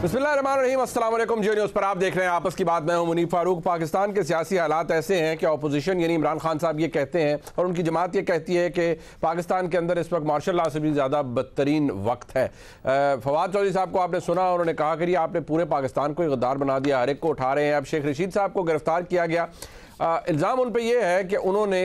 बिस्मिल्लाहिर्रहमानिर्रहीम, अस्सलाम वालेकुम। जियो न्यूज़ पर आप देख रहे हैं आपस की बात। मैं हूं मुनीफ फारूक। पाकिस्तान के सियासी हालात ऐसे हैं कि अपोजिशन यानी इमरान खान साहब ये कहते हैं और उनकी जमात ये कहती है कि पाकिस्तान के अंदर इस वक्त मार्शल लॉ से भी ज़्यादा बदतरीन वक्त है। फवाद चौधरी साहब को आपने सुना, उन्होंने कहा कि आपने पूरे पाकिस्तान को गद्दार बना दिया, हर एक को उठा रहे हैं। अब शेख रशीद साहब को गिरफ्तार किया गया। इल्ज़ाम उन पर यह है कि उन्होंने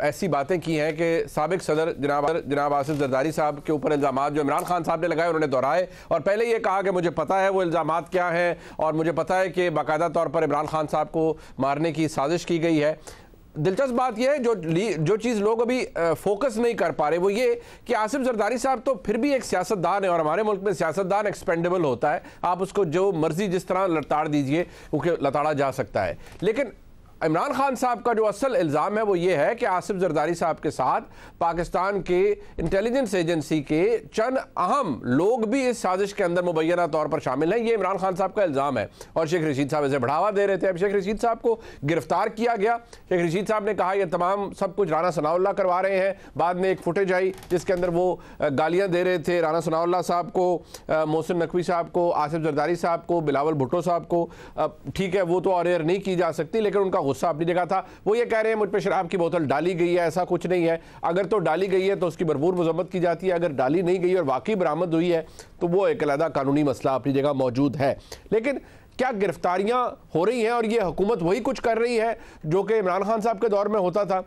ऐसी बातें की हैं कि साबिक सदर जनाब आसिफ जरदारी साहब के ऊपर इल्ज़ाम जो इमरान खान साहब ने लगाए उन्होंने दोहराए और पहले ये कहा कि मुझे पता है वो इल्ज़ाम क्या हैं और मुझे पता है कि बाकायदा तौर पर इमरान खान साहब को मारने की साजिश की गई है। दिलचस्प बात यह है जो चीज़ लोग अभी फोकस नहीं कर पा रहे वो ये कि आसिफ जरदारी साहब तो फिर भी एक सियासतदान है और हमारे मुल्क में सियासतदान एक्सपेंडेबल होता है। आप उसको जो मर्जी जिस तरह लताड़ दीजिए क्योंकि लताड़ा जा सकता है। लेकिन इमरान खान साहब का जो असल इल्ज़ाम है वो ये है कि आसिफ जरदारी साहब के साथ पाकिस्तान के इंटेलिजेंस एजेंसी के चंद अहम लोग भी इस साजिश के अंदर मुबैना तौर पर शामिल हैं। ये इमरान खान साहब का इल्ज़ाम है और शेख रशीद साहब इसे बढ़ावा दे रहे थे। अब शेख रशीद साहब को गिरफ्तार किया गया। शेख रशीद साहब ने कहा यह तमाम सब कुछ राना सनाउल्लाह करवा रहे हैं। बाद में एक फुटेज आई जिसके अंदर वो गालियाँ दे रहे थे राना सनाउल्लाह साहब को, मोहसिन नकवी साहब को, आसिफ जरदारी साहब को, बिलावल भुट्टो साहब को। ठीक है, वो तो ऑन एयर नहीं की जा सकती, लेकिन उनका गुस्सा अपनी जगह था। वो ये कह रहे हैं मुझ पे शराब की बोतल डाली गई है, ऐसा कुछ नहीं है। अगर तो डाली गई है तो उसकी भरपूर मजम्मत की जाती है, अगर डाली नहीं गई और वाकई बरामद हुई है तो वो एक अलग कानूनी मसला अपनी जगह मौजूद है। लेकिन क्या गिरफ्तारियां हो रही हैं और ये हुकूमत वही कुछ कर रही है जो कि इमरान खान साहब के दौर में होता था?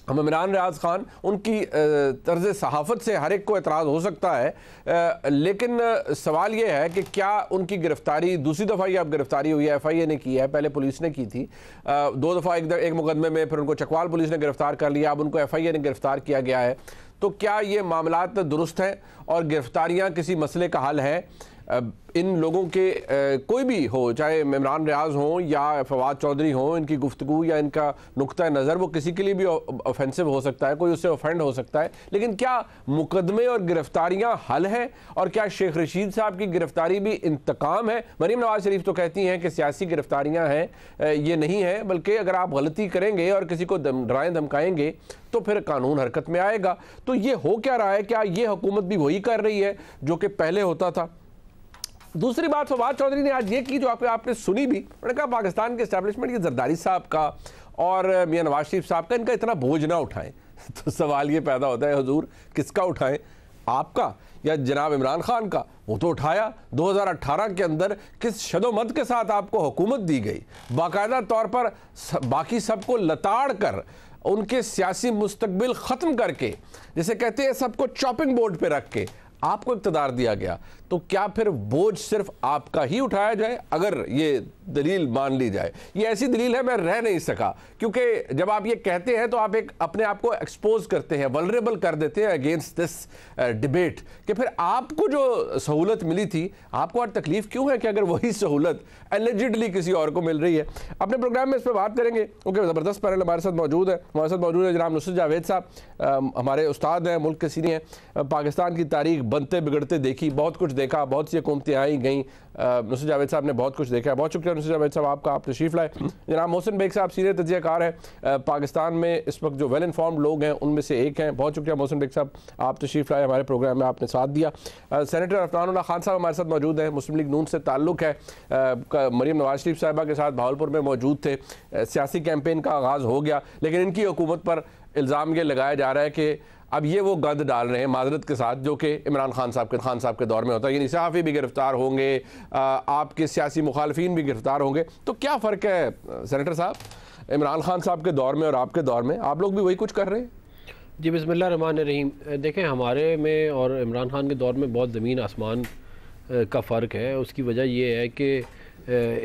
हम इमरान रियाज खान उनकी तर्ज सहाफ़त से हर एक को एतराज़ हो सकता है, लेकिन सवाल ये है कि क्या उनकी गिरफ्तारी दूसरी दफ़ा ये अब गिरफ्तारी हुई है, FIA ने की है, पहले पुलिस ने की थी 2 दफ़ा, एक मुकदमे में, फिर उनको चकवाल पुलिस ने गिरफ्तार कर लिया, अब उनको FIA ने गिरफ्तार किया गया है। तो क्या ये मामलात दुरुस्त हैं और गिरफ्तारियाँ किसी मसले का हल है? इन लोगों के कोई भी हो, चाहे इमरान रियाज हों या फवाद चौधरी हों, इनकी गुफ्तगू या इनका नुक्ता नज़र वो किसी के लिए भी ऑफेंसिव हो सकता है, कोई उससे ऑफेंड हो सकता है। लेकिन क्या मुकदमे और गिरफ्तारियां हल हैं? और क्या शेख रशीद साहब की गिरफ्तारी भी इंतकाम है? मरीम नवाज शरीफ तो कहती हैं कि सियासी गिरफ्तारियां हैं, ये नहीं है, बल्कि अगर आप गलती करेंगे और किसी को डराएं धमकाएंगे तो फिर कानून हरकत में आएगा। तो ये हो क्या रहा है? क्या ये हुकूमत भी वही कर रही है जो कि पहले होता था? दूसरी बात फवाद चौधरी ने आज ये की जो आपने सुनी भी, उन्होंने कहा पाकिस्तान के एस्टैब्लिशमेंट, ये जरदारी साहब का और मियां नवाज शरीफ साहब का, इनका इतना बोझ ना उठाएं। तो सवाल ये पैदा होता है हुजूर किसका उठाएं, आपका या जनाब इमरान खान का? वो तो उठाया 2018 के अंदर, किस शदोमत के साथ आपको हुकूमत दी गई, बाकायदा तौर पर बाकी सबको लताड़ कर उनके सियासी मुस्तकबिल ख़त्म करके, जिसे कहते हैं सबको चॉपिंग बोर्ड पे रख के आपको इक़्तिदार दिया गया। तो क्या फिर बोझ सिर्फ आपका ही उठाया जाए? अगर ये दलील मान ली जाए, ये ऐसी दलील है मैं रह नहीं सका, क्योंकि जब आप ये कहते हैं तो आप एक अपने आप को एक्सपोज करते हैं, वल्नरेबल कर देते हैं अगेंस्ट दिस डिबेट कि फिर आपको जो सहूलत मिली थी आपको और तकलीफ क्यों है कि अगर वही सहूलत एलिजिडली किसी और को मिल रही है। अपने प्रोग्राम में इस पर बात करेंगे क्योंकि ज़बरदस्त पैनल हमारे साथ मौजूद है। हमारे साथ मौजूद है जनाब नुसरत जावेद साहब, हमारे उस्ताद हैं, मुल्क के सीनियर हैं, पाकिस्तान की तारीख बनते बिगड़ते देखी, बहुत कुछ देखा, बहुत सी हुकूमतें आई गई। नुसरत जावेद साहब ने बहुत कुछ देखा है। बहुत शुक्रिया नुसरत जावेद साहब आपका, आप तशरीफ़ लाए। जनाब मोहसिन बेग साहब सीनियर तज्ज़ियाकार हैं, पाकिस्तान में इस वक्त जो वेल इन्फॉर्म्ड लोग हैं उनमें से एक हैं। बहुत शुक्रिया मोहसिन बेग साहब, आप तशरीफ़ लाए, हमारे प्रोग्राम में आपने साथ दिया। सेनेटर अफनानुल्लाह खान साहब हमारे साथ मौजूद हैं, मुस्लिम लीग नून से ताल्लुक़ है, मरीम नवाज शरीफ साहिबा के साथ भावलपुर में मौजूद थे। सियासी कैंपेन का आगाज़ हो गया, लेकिन इनकी हुकूमत पर इल्ज़ाम ये लगाया जा रहा है कि अब ये वो गंद डाल रहे हैं माजरत के साथ जो कि इमरान खान साहब के दौर में होता है, यानी सहाफ़ी भी गिरफ्तार होंगे, आपके सियासी मुखालफिन भी गिरफ्तार होंगे। तो क्या फ़र्क है सेनेटर साहब, इमरान खान साहब के दौर में और आपके दौर में? आप लोग भी वही कुछ कर रहे हैं? जी बिस्मिल्लाहिर्रहमानिर्रहीम। देखें, हमारे में और इमरान खान के दौर में बहुत ज़मीन आसमान का फ़र्क है। उसकी वजह ये है कि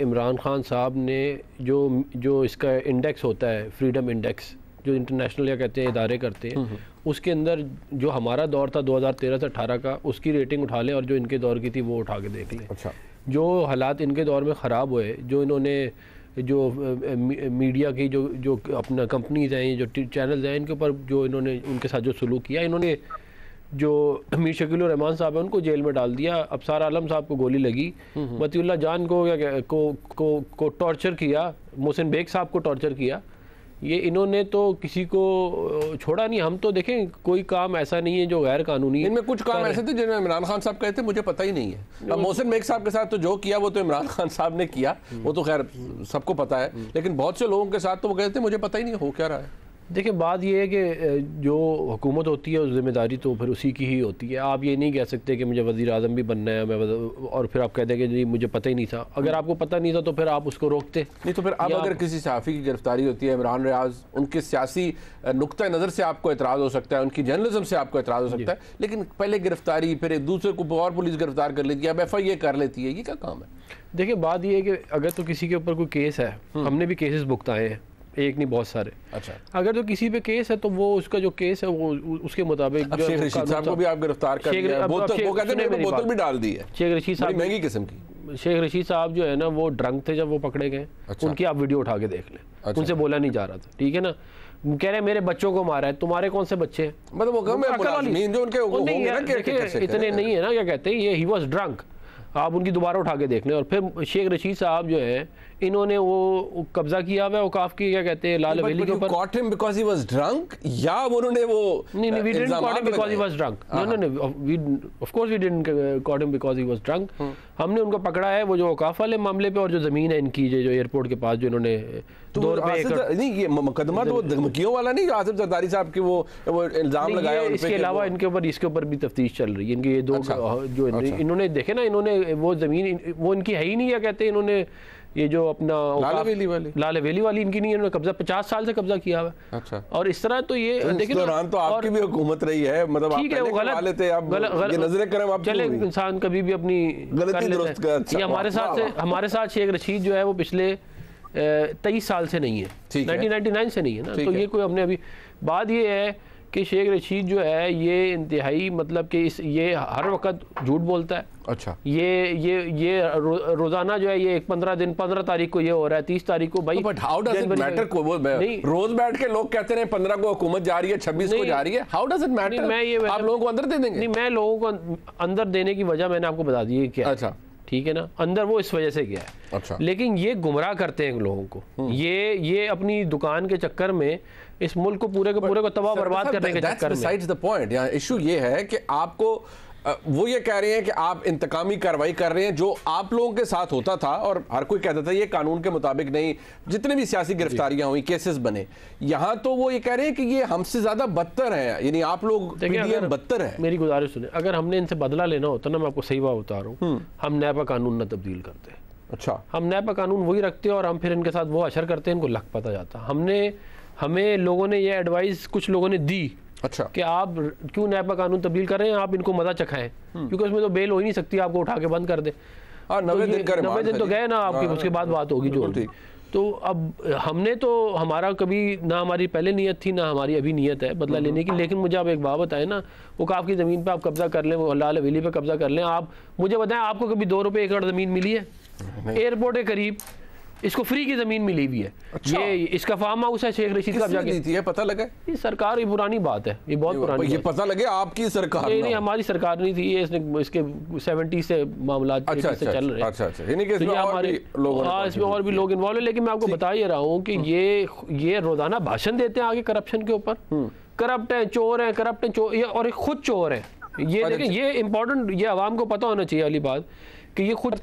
इमरान खान साहब ने जो इसका इंडेक्स होता है, फ्रीडम इंडेक्स, जो इंटरनेशनल या कहते हैं इदारे करते हैं, उसके अंदर जो हमारा दौर था 2013 से 18 का, उसकी रेटिंग उठा लें और जो इनके दौर की थी वो उठा के देख लें। अच्छा। जो हालात इनके दौर में ख़राब हुए, जो इन्होंने जो मीडिया की जो अपना कंपनीज हैं, जो चैनल्स हैं, इनके ऊपर जो इन्होंने उनके साथ जो सलूक किया, इन्होंने जो मीर शकील रहमान साहब है उनको जेल में डाल दिया, अबसार आलम साहब को गोली लगी, मतीउल्लाह जान को टॉर्चर किया, मोहसिन बेग साहब को टॉर्चर किया, ये इन्होंने तो किसी को छोड़ा नहीं। हम तो देखें कोई काम ऐसा नहीं है जो गैर कानूनी है। इनमें कुछ काम ऐसे थे जिनमें इमरान खान साहब कहते मुझे पता ही नहीं है। अब मोहसिन बेग साहब के साथ तो जो किया वो तो इमरान खान साहब ने किया, वो तो खैर सबको पता है, लेकिन बहुत से लोगों के साथ तो वो कहते मुझे पता ही नहीं हो क्या रहा है। देखिए बात ये है कि जो हुकूमत होती है उस जिम्मेदारी तो फिर उसी की ही होती है। आप ये नहीं कह सकते कि मुझे वज़ीर आज़म भी बनना है और फिर आप कह दें कि जी मुझे पता ही नहीं था। अगर आपको पता नहीं था तो फिर आप उसको रोकते नहीं। तो फिर अब अगर किसी सहाफ़ी की गिरफ्तारी होती है, इमरान रियाज, उनके सियासी नुक्ता नज़र से आपको एतराज़ हो सकता है, उनकी जर्नलिज्म से आपको एतराज़ हो सकता है, लेकिन पहले गिरफ्तारी, फिर एक दूसरे को और पुलिस गिरफ्तार कर लेती है, अब FIA कर लेती है, ये क्या काम है? देखिए बात ये है कि अगर तो किसी के ऊपर कोई केस है, हमने भी केसेस भुगताए हैं, एक नहीं बहुत सारे। अच्छा, अगर तो किसी पे केस है तो वो उसका जो केस है वो उसके मुताबिक। अब शेख रशीद साहब को भी आप गिरफ्तार कर लिया, वो कहते हैं बोतल भी डाल दी है, शेख रशीद साहब महंगी किस्म की। शेख रशीद साहब जो है ना वो ड्रंक थे जब वो पकड़े गए। अच्छा। उनकी आप वीडियो उठा के देख लें। अच्छा। उनसे बोला नहीं जा रहा था, ठीक है ना। कह रहे मेरे बच्चों को मारा है, तुम्हारे कौन से बच्चे हैं? मतलब वो कम है मुलाजिमीन जो उनके होंगे ना, इतने नहीं है ना, क्या कहते हैं, ये ही वाज ड्रंक। आप उनकी दोबारा उठा के देख लें। और फिर शेख रशीद साहब जो है इन्होंने वो कब्जा किया हुआ है औकाफ की, क्या कहते हैं, लाल हवेली के ऊपर। caught him because he was drunk या उन्होंने वो नहीं we didn't caught him because he was drunk. No, we of course we didn't caught him because he was drunk. हमने उनको पकड़ा है वो जो औकाफ वाले मामले पे और जो जमीन है इनकी जो एयरपोर्ट के पास जो इन्होंने नहीं, ये मुकदमा तो धमकियों वाला नहीं जो आसिफ जरदारी साहब की वो इल्जाम लगाया। इसके अलावा इनके ऊपर भी तफ्तीश चल रही है। इनके ये दो जो इन्होंने देखे ना, इन्होंने वो जमीन वो इनकी है ही नहीं, क्या कहते हैं, इन्होंने ये जो अपना लाल हवेली वाली इनकी नहीं है, इन्होंने कब्जा 50 साल से कब्जा किया हुआ है। अच्छा। और इस तरह तो ये देखिए तो आपकी भी हुकूमत रही है, मतलब ठीक है, वो गलत नजरे करम आप चले, इंसान कभी भी अपनी गलती दुरुस्त कर। ये हमारे साथ शेख रशीद जो है वो पिछले 23 साल से नहीं है, 1999 से नहीं है ना। तो ये कोई हमने अभी बात ये है कि शेख रशीद जो है ये इंतहाई मतलब कि ये हर वक्त झूठ बोलता है। अच्छा। ये रोजाना जो है ये 15 तारीख को ये हो रहा है, 30 तारीख को भाई। But how does it matter? को वो रोज बैठ के लोग कहते हैं 15 को हुकूमत जा रही है, 26 को जा रही है, हाउ डज इट मैटर? आप लोगों को अंदर दे देंगे? नहीं, मैं लोगों को अंदर देने की वजह मैंने आपको बता दी है क्या। अच्छा, ठीक है ना, अंदर वो इस वजह से गया है। अच्छा। लेकिन ये गुमराह करते हैं लोगों को, ये अपनी दुकान के चक्कर में इस मुल्क को पूरे को तबाह बर्बाद करने के चक्कर में। Besides the point, यहाँ इशू ये है कि आपको वो ये कह रहे हैं कि आप इंतकामी कार्रवाई कर रहे हैं जो आप लोगों के साथ होता था, और हर कोई कहता था ये कानून के मुताबिक नहीं, जितने भी सियासी गिरफ्तारियां हुई, केसेस बने, यहाँ तो वो ये कह रहे हैं कि ये हमसे ज्यादा बदतर है, यानी आप लोग बदतर है। मेरी गुजारिश सुने, अगर हमने इनसे बदला लेना होता ना, मैं आपको सही बात बता रहा हूँ, हम नैपा कानून न तब्दील करते। अच्छा। हम नैपा कानून वही रखते और हम फिर इनके साथ वो अशर करते, इनको लग पता जाता। हमें लोगों ने ये एडवाइस कुछ लोगों ने दी। अच्छा। कि आप क्यों नैपा कानून तब्दील कर रहे हैं, आप इनको मजा चखाएं, क्योंकि उसमें तो बेल हो ही नहीं सकती, आपको उठा के बंद कर दे। 90 दिन तो गए ना आपकी, उसके बाद बात होगी जो। तो अब हमने तो हमारा कभी ना हमारी पहले नियत थी ना हमारी अभी नियत है बदला लेने की, लेकिन मुझे आप एक बात बताएं ना, वो आपकी ज़मीन पे आप कब्जा कर लें, वो लाल हवेली पे कब्जा कर लें, आप मुझे बताएं आपको कभी 2 रुपये एकड़ ज़मीन मिली है? एयरपोर्ट के करीब इसको फ्री की जमीन मिली हुई है। अच्छा। ये इसका फार्म हाउस है शेख रशीद का, जाके दी है, पता लगा? ये सरकार, ये पुरानी बात है, ये बहुत पुरानी। ये पता लगे आपकी सरकार? नहीं, हमारी सरकार नहीं थी ये, इसके 70 से मामला चल रहे हैं। अच्छा। इसमें और भी लोग इन्वॉल्व है, लेकिन मैं आपको बता ही रहा हूँ कि ये रोजाना भाषण देते हैं आगे करप्शन के ऊपर, करप्ट है, चोर है, करप्ट है, चोर, और खुद चोर है। ये देखें, ये इंपॉर्टेंट, ये आवाम को पता होना चाहिए वाली बात कि ये खुद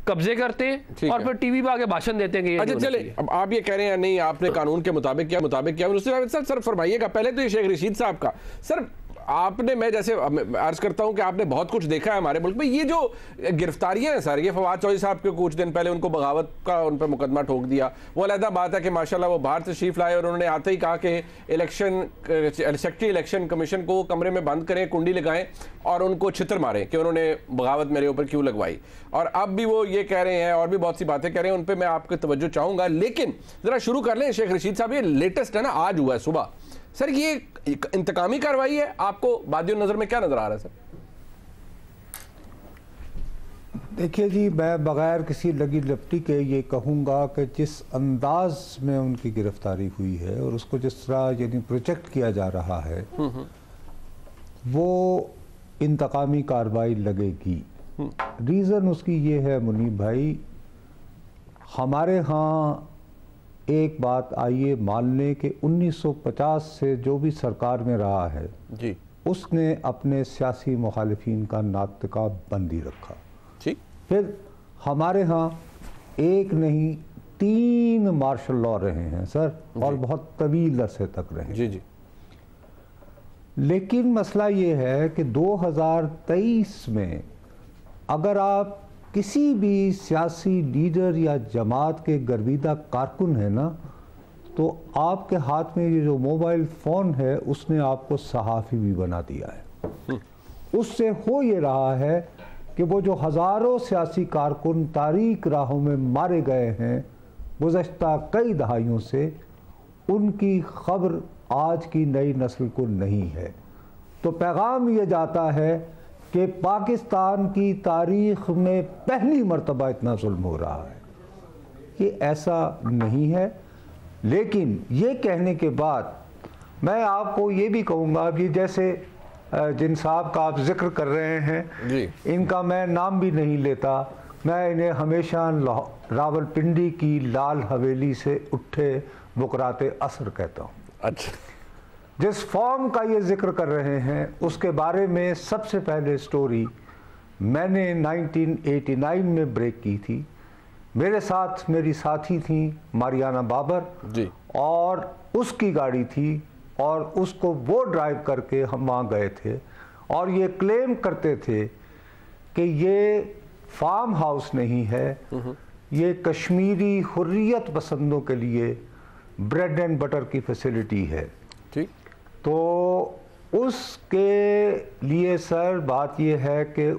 कब्जे करते हैं और फिर टीवी पे आके भाषण देते हैं कि अच्छा चले। अब आप ये कह रहे हैं नहीं आपने कानून के मुताबिक क्या उससे सर फरमाइएगा। पहले तो ये शेख रशीद साहब का, सर आपने, मैं जैसे अर्ज करता हूं कि आपने बहुत कुछ देखा है हमारे मुल्क में, ये जो गिरफ्तारियां हैं सर, ये फवाद चौधरी साहब के कुछ दिन पहले उनको बगावत का उन पर मुकदमा ठोक दिया, वो अलहदा बात है कि माशाल्लाह वो बाहर तशरीफ लाए और उन्होंने आते ही कहा कि सेक्रेटरी इलेक्शन कमीशन को कमरे में बंद करें, कुंडी लगाएं और उनको छितर मारें कि उन्होंने बगावत मेरे ऊपर क्यों लगवाई। और अब भी वो ये कह रहे हैं और भी बहुत सी बातें कह रहे हैं, उन पर मैं आपकी तवज्जो चाहूंगा, लेकिन जरा शुरू कर लें शेख रशीद साहब, ये लेटेस्ट है ना, आज हुआ है सुबह। सर ये इंतकामी कार्रवाई है, आपको बादियों नजर में क्या नजर आ रहा है सर? देखिए जी, मैं बगैर किसी लगी लपटी के ये कहूँगा कि जिस अंदाज में उनकी गिरफ्तारी हुई है और उसको जिस तरह यानी प्रोजेक्ट किया जा रहा है, वो इंतकामी कार्रवाई लगेगी। रीज़न उसकी ये है मुनीब भाई, हमारे यहाँ एक बात आइए मान लें कि 1950 से जो भी सरकार में रहा है जी, उसने अपने सियासी मुखालिफिन का नातका बंदी रखा। ठीक। फिर हमारे यहाँ एक नहीं 3 मार्शल लॉ रहे हैं सर, और बहुत तवील अरसे तक रहे। जी जी। लेकिन मसला ये है कि 2023 में अगर आप किसी भी सियासी लीडर या जमात के गर्विदा कारकुन है ना, तो आपके हाथ में ये जो मोबाइल फ़ोन है उसने आपको सहाफ़ी भी बना दिया है। उससे हो ये रहा है कि वो जो हज़ारों सियासी कारकुन तारीक राहों में मारे गए हैं गुज़श्ता कई दहाइयों से, उनकी खबर आज की नई नस्ल को नहीं है। तो पैगाम ये जाता है कि पाकिस्तान की तारीख़ में पहली मर्तबा इतना जुल्म हो रहा है। ये ऐसा नहीं है। लेकिन ये कहने के बाद मैं आपको ये भी कहूँगा, अब ये जैसे जिन साहब का आप जिक्र कर रहे हैं जी, इनका मैं नाम भी नहीं लेता, मैं इन्हें हमेशा रावलपिंडी की लाल हवेली से उठे बुकराते असर कहता हूँ। अच्छा। जिस फॉर्म का ये जिक्र कर रहे हैं उसके बारे में सबसे पहले स्टोरी मैंने 1989 में ब्रेक की थी। मेरे साथ मेरी साथी थी मारियाना बाबर जी, और उसकी गाड़ी थी और उसको वो ड्राइव करके हम वहाँ गए थे, और ये क्लेम करते थे कि ये फार्म हाउस नहीं है, ये कश्मीरी हुर्रियत पसंदों के लिए ब्रेड एंड बटर की फैसिलिटी है। ठीक। तो उसके लिए सर बात यह है कि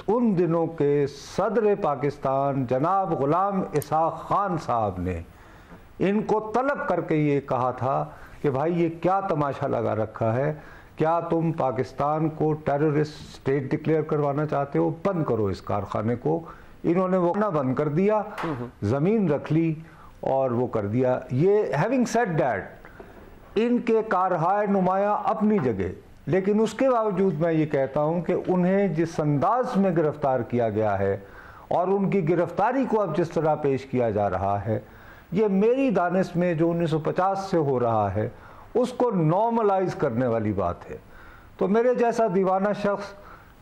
उन दिनों के सदर पाकिस्तान जनाब गुलाम इसाक खान साहब ने इनको तलब करके ये कहा था कि भाई ये क्या तमाशा लगा रखा है, क्या तुम पाकिस्तान को टेररिस्ट स्टेट डिक्लेयर करवाना चाहते हो, बंद करो इस कारखाने को। इन्होंने वो ना बंद कर दिया, ज़मीन रख ली और वो कर दिया। ये हैविंग सेड दैट इनके कारहाय नुमाया अपनी जगह, लेकिन उसके बावजूद मैं ये कहता हूँ कि उन्हें जिस अंदाज में गिरफ्तार किया गया है और उनकी गिरफ्तारी को अब जिस तरह पेश किया जा रहा है, ये मेरी दानिश में जो 1950 से हो रहा है उसको नॉर्मलाइज करने वाली बात है। तो मेरे जैसा दीवाना शख्स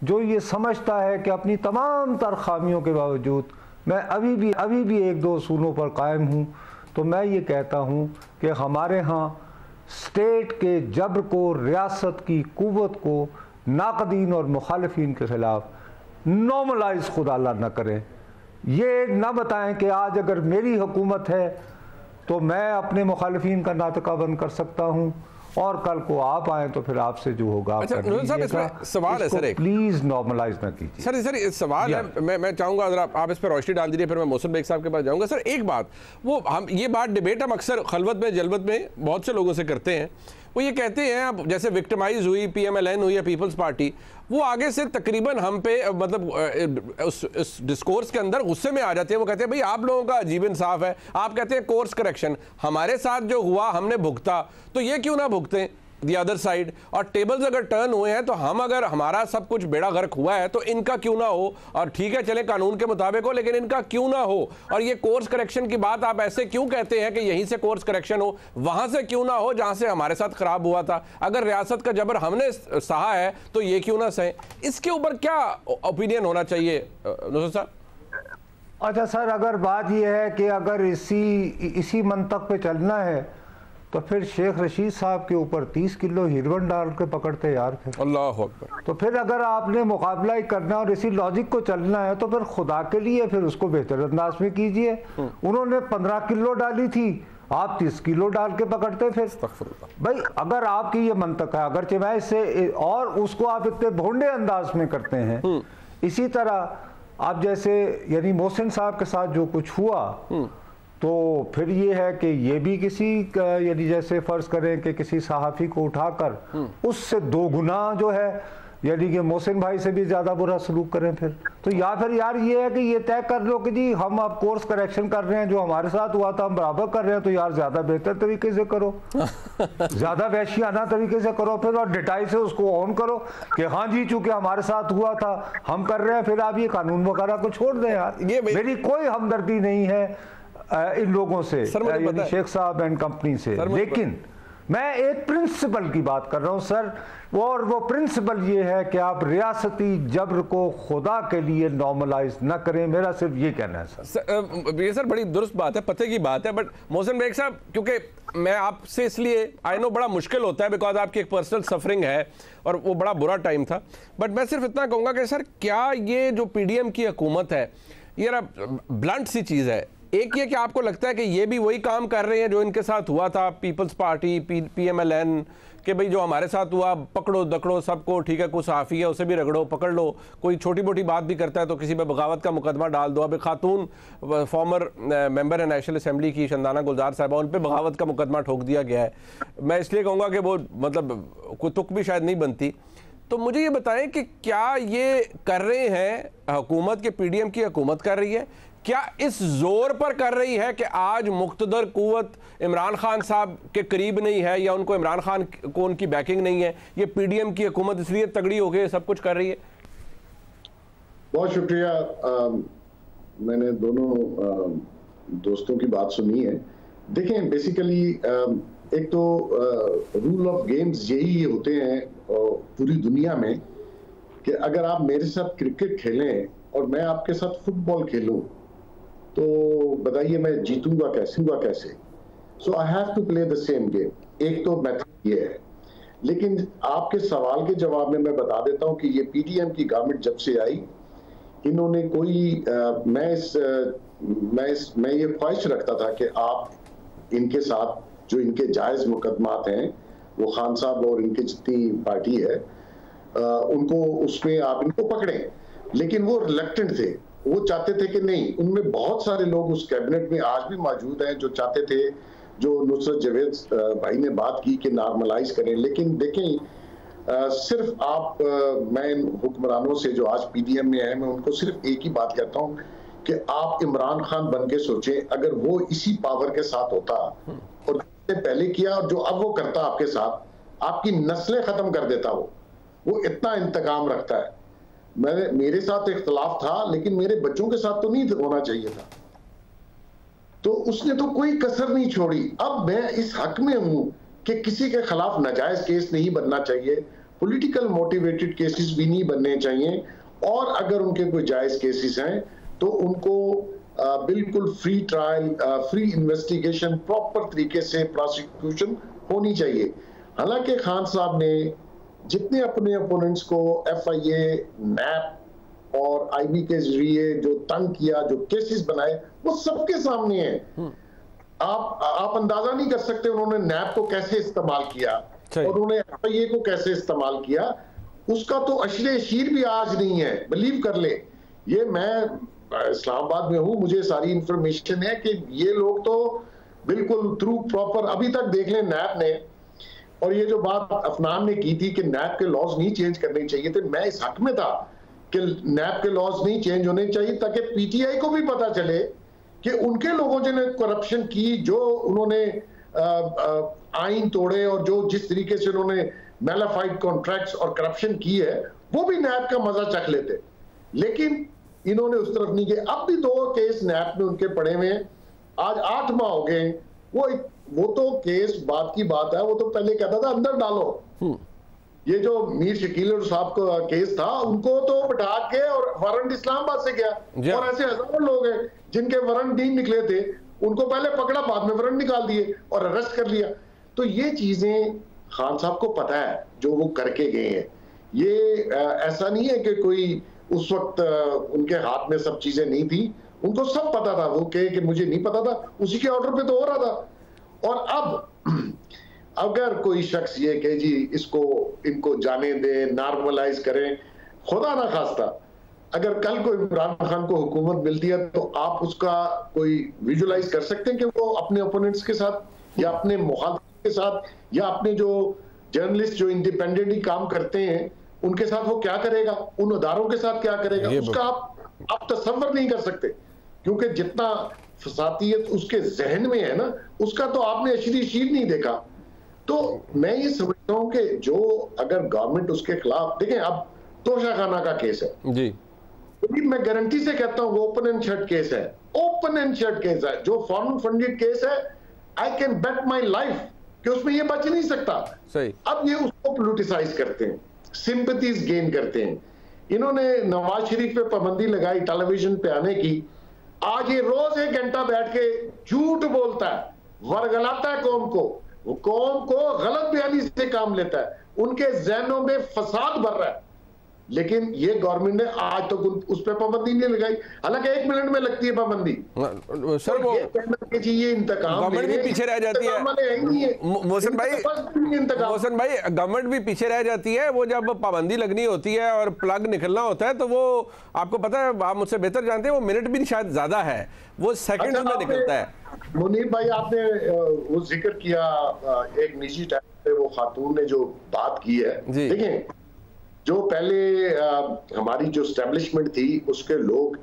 जो ये समझता है कि अपनी तमाम तर खामियों के बावजूद मैं अभी भी एक दो असूलों पर कायम हूँ, तो मैं ये कहता हूँ कि हमारे यहाँ स्टेट के जबर को, रियासत की कुव्वत को नाक़दीन और मुखालिफिन के ख़िलाफ़ नॉर्मलाइज खुदा न करें। ये ना बताएं कि आज अगर मेरी हुकूमत है तो मैं अपने मुखालिफिन का नातका बंद कर सकता हूँ, और कल को आप आए तो फिर आपसे जो होगा। अच्छा साहब, इसमें सवाल है सर, एक प्लीज नॉर्मलाइज ना कीजिए। सर सवाल है, मैं चाहूंगा अगर आप इस पर रोशनी डाल दीजिए, फिर मैं मोहसिन बेग साहब के पास जाऊंगा। सर एक बात, वो हम ये बात डिबेट हम अक्सर खलवत में जलवत में बहुत से लोगों से करते हैं, वो ये कहते हैं अब जैसे विक्टिमाइज हुई PMLN हुई या पीपल्स पार्टी, वो आगे से तकरीबन हम पे मतलब उस डिस्कोर्स के अंदर गुस्से में आ जाते हैं। वो कहते हैं भाई आप लोगों का अजीब इंसाफ है, आप कहते हैं कोर्स करेक्शन, हमारे साथ जो हुआ हमने भुगता, तो ये क्यों ना भुगतें दी अदर साइड, और टेबल्स अगर टर्न हुए हैं तो हम अगर हमारा सब कुछ बेड़ा गर्क हुआ है तो इनका क्यों ना हो, और ठीक है चले कानून के मुताबिक हो लेकिन इनका क्यों ना हो। और ये कोर्स करेक्शन की बात आप ऐसे क्यों कहते हैं कि यहीं से कोर्स करेक्शन हो, वहां से क्यों ना हो जहां से हमारे साथ खराब हुआ था। अगर रियासत का जबर हमने सहा है तो ये क्यों ना सहे। इसके ऊपर क्या ओपिनियन होना चाहिए नुसरत साहब? अच्छा सर, अगर बात यह है कि अगर इसी मंतक पे चलना है तो फिर शेख रशीद साहब के ऊपर 30 किलो हीरोइन डाल के पकड़ते यार। फिर अल्लाह अकबर। तो फिर अगर आपने मुकाबला ही करना और इसी लॉजिक को चलना है तो फिर खुदा के लिए फिर उसको बेहतर अंदाज में कीजिए। उन्होंने 15 किलो डाली थी, आप 30 किलो डाल के पकड़ते। फिर भाई अगर आपकी ये मंतक है, अगर मैं इससे और उसको आप इतने भोंडे अंदाज में करते हैं, इसी तरह आप जैसे यानी मोहसिन साहब के साथ जो कुछ हुआ, तो फिर ये है कि ये भी किसी यानी जैसे फर्ज करें कि किसी सहाफ़ी को उठाकर उससे 2 गुना जो है यानी कि मोहसिन भाई से भी ज़्यादा बुरा सलूक करें फिर तो, या फिर यार ये है कि ये तय कर लो कि जी हम अब कोर्स करेक्शन कर रहे हैं, जो हमारे साथ हुआ था हम बराबर कर रहे हैं, तो यार ज़्यादा बेहतर तरीके से करो, ज़्यादा वहशियाना तरीके से करो फिर, और डिटाई से उसको ऑन करो कि हाँ जी चूंकि हमारे साथ हुआ था हम कर रहे हैं, फिर आप ये कानून वगैरह को छोड़ दें यार। ये मेरी कोई हमदर्दी नहीं है इन लोगों से, यानी शेख साहब एंड कंपनी से। लेकिन मैं एक प्रिंसिपल की बात कर रहा हूं सर, और वो प्रिंसिपल ये है कि आप रियासती जबर को खुदा के लिए नॉर्मलाइज ना करें। मेरा सिर्फ ये कहना है सर। ये सर बड़ी दुरुस्त बात है, पते की बात है। बट मोहसिन बेग साहब, क्योंकि मैं आपसे इसलिए आई नो बड़ा मुश्किल होता है, बिकॉज आपकी एक पर्सनल सफरिंग है और वो बड़ा बुरा टाइम था। बट मैं सिर्फ इतना कहूँगा कि सर क्या ये जो PDM की हुकूमत है, ये ना ब्लंट सी चीज़ है। एक ये कि आपको लगता है कि ये भी वही काम कर रहे हैं जो इनके साथ हुआ था पीपल्स पार्टी, PMLN, कि भाई जो हमारे साथ हुआ पकड़ो दकड़ो सबको, ठीक है, कोई सहाफ़ी है उसे भी रगड़ो पकड़ लो, कोई छोटी मोटी बात भी करता है तो किसी पे बगावत का मुकदमा डाल दो। अब एक खातून फॉर्मर मेंबर है नेशनल असेंबली की, शंदाना गुलजार साहबा, उन पर बगावत का मुकदमा ठोक दिया गया है। मैं इसलिए कहूँगा कि वो मतलब कोई तुक भी शायद नहीं बनती। तो मुझे ये बताएं कि क्या ये कर रहे हैं हुकूमत के, PDM की हुकूमत कर रही है, क्या इस जोर पर कर रही है कि आज मुख्तदर कुव्वत इमरान खान साहब के करीब नहीं है या उनको इमरान खान को उनकी बैकिंग नहीं है, ये PDM की हुकूमत इसलिए तगड़ी हो गई सब कुछ कर रही है? बहुत शुक्रिया। मैंने दोनों दोस्तों की बात सुनी है। देखें, बेसिकली एक तो रूल ऑफ गेम्स यही होते हैं पूरी दुनिया में कि अगर आप मेरे साथ क्रिकेट खेलें और मैं आपके साथ फुटबॉल खेलूं तो बताइए मैं जीतूंगा कैसे? So I have to play the same game. एक तो मेथड ये है। लेकिन आपके सवाल के जवाब में मैं बता देता हूं कि ये PDM की गवर्नमेंट जब से आई, इन्होंने कोई मैं ये ख्वाहिश रखता था कि आप इनके साथ जो इनके जायज मुकदमात हैं, वो खान साहब और इनकी जितनी पार्टी है उनको उसमें आप इनको पकड़ें। लेकिन वो रिलक्टेंट थे, वो चाहते थे कि नहीं। उनमें बहुत सारे लोग उस कैबिनेट में आज भी मौजूद हैं जो चाहते थे, जो नुसरत जावेद भाई ने बात की कि नॉर्मलाइज करें। लेकिन देखें, सिर्फ आप मैं हुक्मरानों से जो आज PDM में है, मैं उनको सिर्फ एक ही बात कहता हूं कि आप इमरान खान बन के सोचें, अगर वो इसी पावर के साथ होता और पहले किया और जो अब वो करता आपके साथ, आपकी नस्लें खत्म कर देता। वो इतना इंतकाम रखता है। मेरे साथ इख्तलाफ था लेकिन मेरे बच्चों के साथ तो नहीं होना चाहिए था, तो उसने तो कोई कसर नहीं छोड़ी। अब मैं इस हक में हूं कि किसी के खिलाफ नाजायज केस नहीं बनना चाहिए, पॉलिटिकल मोटिवेटेड केसेस भी नहीं बनने चाहिए, और अगर उनके कोई जायज केसेस हैं तो उनको बिल्कुल free trial, free investigation, proper तरीके से प्रोसिक्यूशन होनी चाहिए। हालांकि खान साहब ने जितने अपने ओपोनेंट्स को FIA, NAP और IB के जरिए जो तंग किया, जो केसेस बनाए, वो सबके सामने है। आप अंदाजा नहीं कर सकते उन्होंने NAP को कैसे इस्तेमाल किया और उन्होंने FIA को कैसे इस्तेमाल किया। उसका तो अशरे शीर भी आज नहीं है, बिलीव कर ले। ये मैं इस्लामाबाद में हूं, मुझे सारी इंफॉर्मेशन है कि ये लोग तो बिल्कुल थ्रू प्रॉपर, अभी तक देख लें NAP ने, और ये जो बात अफनान ने की थी कि NAP के लॉज नहीं चेंज करने चाहिए थे, मैं इस हक में था कि NAP के लॉज नहीं चेंज होने चाहिए ताकि PTI को भी पता चले कि उनके लोगों ने करप्शन की, जो उन्होंने आइन तोड़े और जो जिस तरीके से उन्होंने मैलाफाइड कॉन्ट्रैक्ट्स और करप्शन की है, वो भी NAP का मजा चख लेते। लेकिन इन्होंने उस तरफ नहीं किया। अब भी 2 केस NAP में उनके पड़े हुए हैं, आज 8 माह हो गए। वो तो केस बात की बात है, वो तो पहले कहता था अंदर डालो। ये जो मीर शकील साहब का केस था, उनको तो बिठा के और वारंट इस्लामाबाद से गया, और ऐसे हजारों लोग हैं जिनके वारंट नहीं निकले थे, उनको पहले पकड़ा, बाद में वारंट निकाल दिए और अरेस्ट कर लिया। तो ये चीजें खान साहब को पता है जो वो करके गए हैं। ये ऐसा नहीं है कि कोई उस वक्त उनके हाथ में सब चीजें नहीं थी, उनको सब पता था। वो कहे कि मुझे नहीं पता था, उसी के ऑर्डर पे तो हो रहा था। और अब अगर कोई शख्स ये कहे जी इनको जाने दे, नॉर्मलाइज करें, खुदा ना खास्ता अगर कल को इमरान खान को हुकूमत मिलती है तो आप उसका कोई विजुलाइज कर सकते हैं कि वो अपने ओपोनेंट्स के साथ या अपने मुखालिफ के साथ या अपने जो जर्नलिस्ट जो इंडिपेंडेंटली काम करते हैं उनके साथ वो क्या करेगा, उन अदारों के साथ क्या करेगा, उसका आप तसव्वुर नहीं कर सकते, क्योंकि जितना फसातियत उसके जहन में है ना, उसका तो आपने अशरी शीर नहीं देखा। तो मैं ये समझता हूं कि जो अगर गवर्नमेंट उसके खिलाफ, देखें अब तोशाखाना का केस है जी, मैं गारंटी से कहता हूं वो ओपन एंड शट केस है, ओपन एंड शट केस है। जो फॉरेन फंडेड केस है, I can bet my life कि उसमें ये बच नहीं सकता। सही। अब ये उसको पोलिटिसाइज करते हैं, सिंपैथीज गेन करते हैं। इन्होंने नवाज शरीफ पे पाबंदी लगाई टेलीविजन पे आने की, आज ये रोज 1 घंटा बैठ के झूठ बोलता है, वर्गलाता है कौम को, वो कौम को गलत बयानी से काम लेता है, उनके जहनों में फसाद भर रहा है। लेकिन ये गवर्नमेंट ने आज तक उस पर पाबंदी नहीं लगाई, हालांकि 1 मिनट में लगती है पाबंदी। सर वो ये इंतकाम गवर्नमेंट भी पीछे रह जाती है मोहसिन भाई, गवर्नमेंट भी पीछे रह जाती है। वो जब पाबंदी लगनी होती है और प्लग निकलना होता है तो वो आपको पता है, आप मुझसे बेहतर जानते हैं, वो मिनट भी शायद ज्यादा है, वो सेकंड में निकलता है। मुनीर भाई आपने वो जिक्र किया एक निजी टाइम पे वो खातून ने जो बात की है, देखिए जो पहले हमारी जो एस्टेब्लिशमेंट थी उसके लोग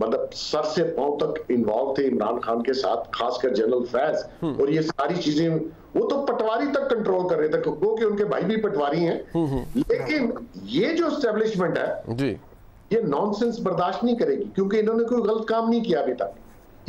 मतलब सर से पांव तक इन्वॉल्व थे इमरान खान के साथ, खासकर जनरल फैज, और ये सारी चीजें वो तो पटवारी तक कंट्रोल कर रहे थे क्योंकि उनके भाई भी पटवारी हैं। लेकिन ये जो एस्टेब्लिशमेंट है जी, ये नॉनसेंस बर्दाश्त नहीं करेगी क्योंकि इन्होंने कोई गलत काम नहीं किया अभी तक,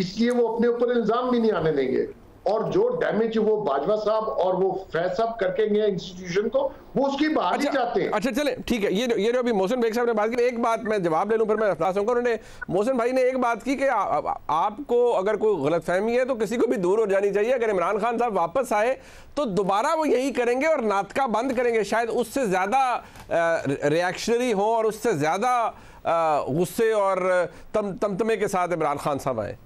इसलिए वो अपने ऊपर इल्जाम भी नहीं आने देंगे। और जो डैमेज वो बाजवा साहब और वो फैज साहब करके गए इंस्टीट्यूशन को, वो उसकी बाहर ही जाते हैं। अच्छा चले ठीक है, ये जो अभी मोहसिन बेग साहब ने बात की, एक बात मैं जवाब ले लूं फिर मैं अफलास होऊंगा। उन्होंने मोहसिन भाई ने एक बात की कि आपको अगर कोई गलतफहमी है तो किसी को भी दूर हो जानी चाहिए। अगर इमरान खान साहब वापस आए तो दोबारा वो यही करेंगे और नाटका बंद करेंगे, शायद उससे ज्यादा रिएक्शनरी हो और उससे ज्यादा गुस्से और तमतमे के साथ इमरान खान साहब आए।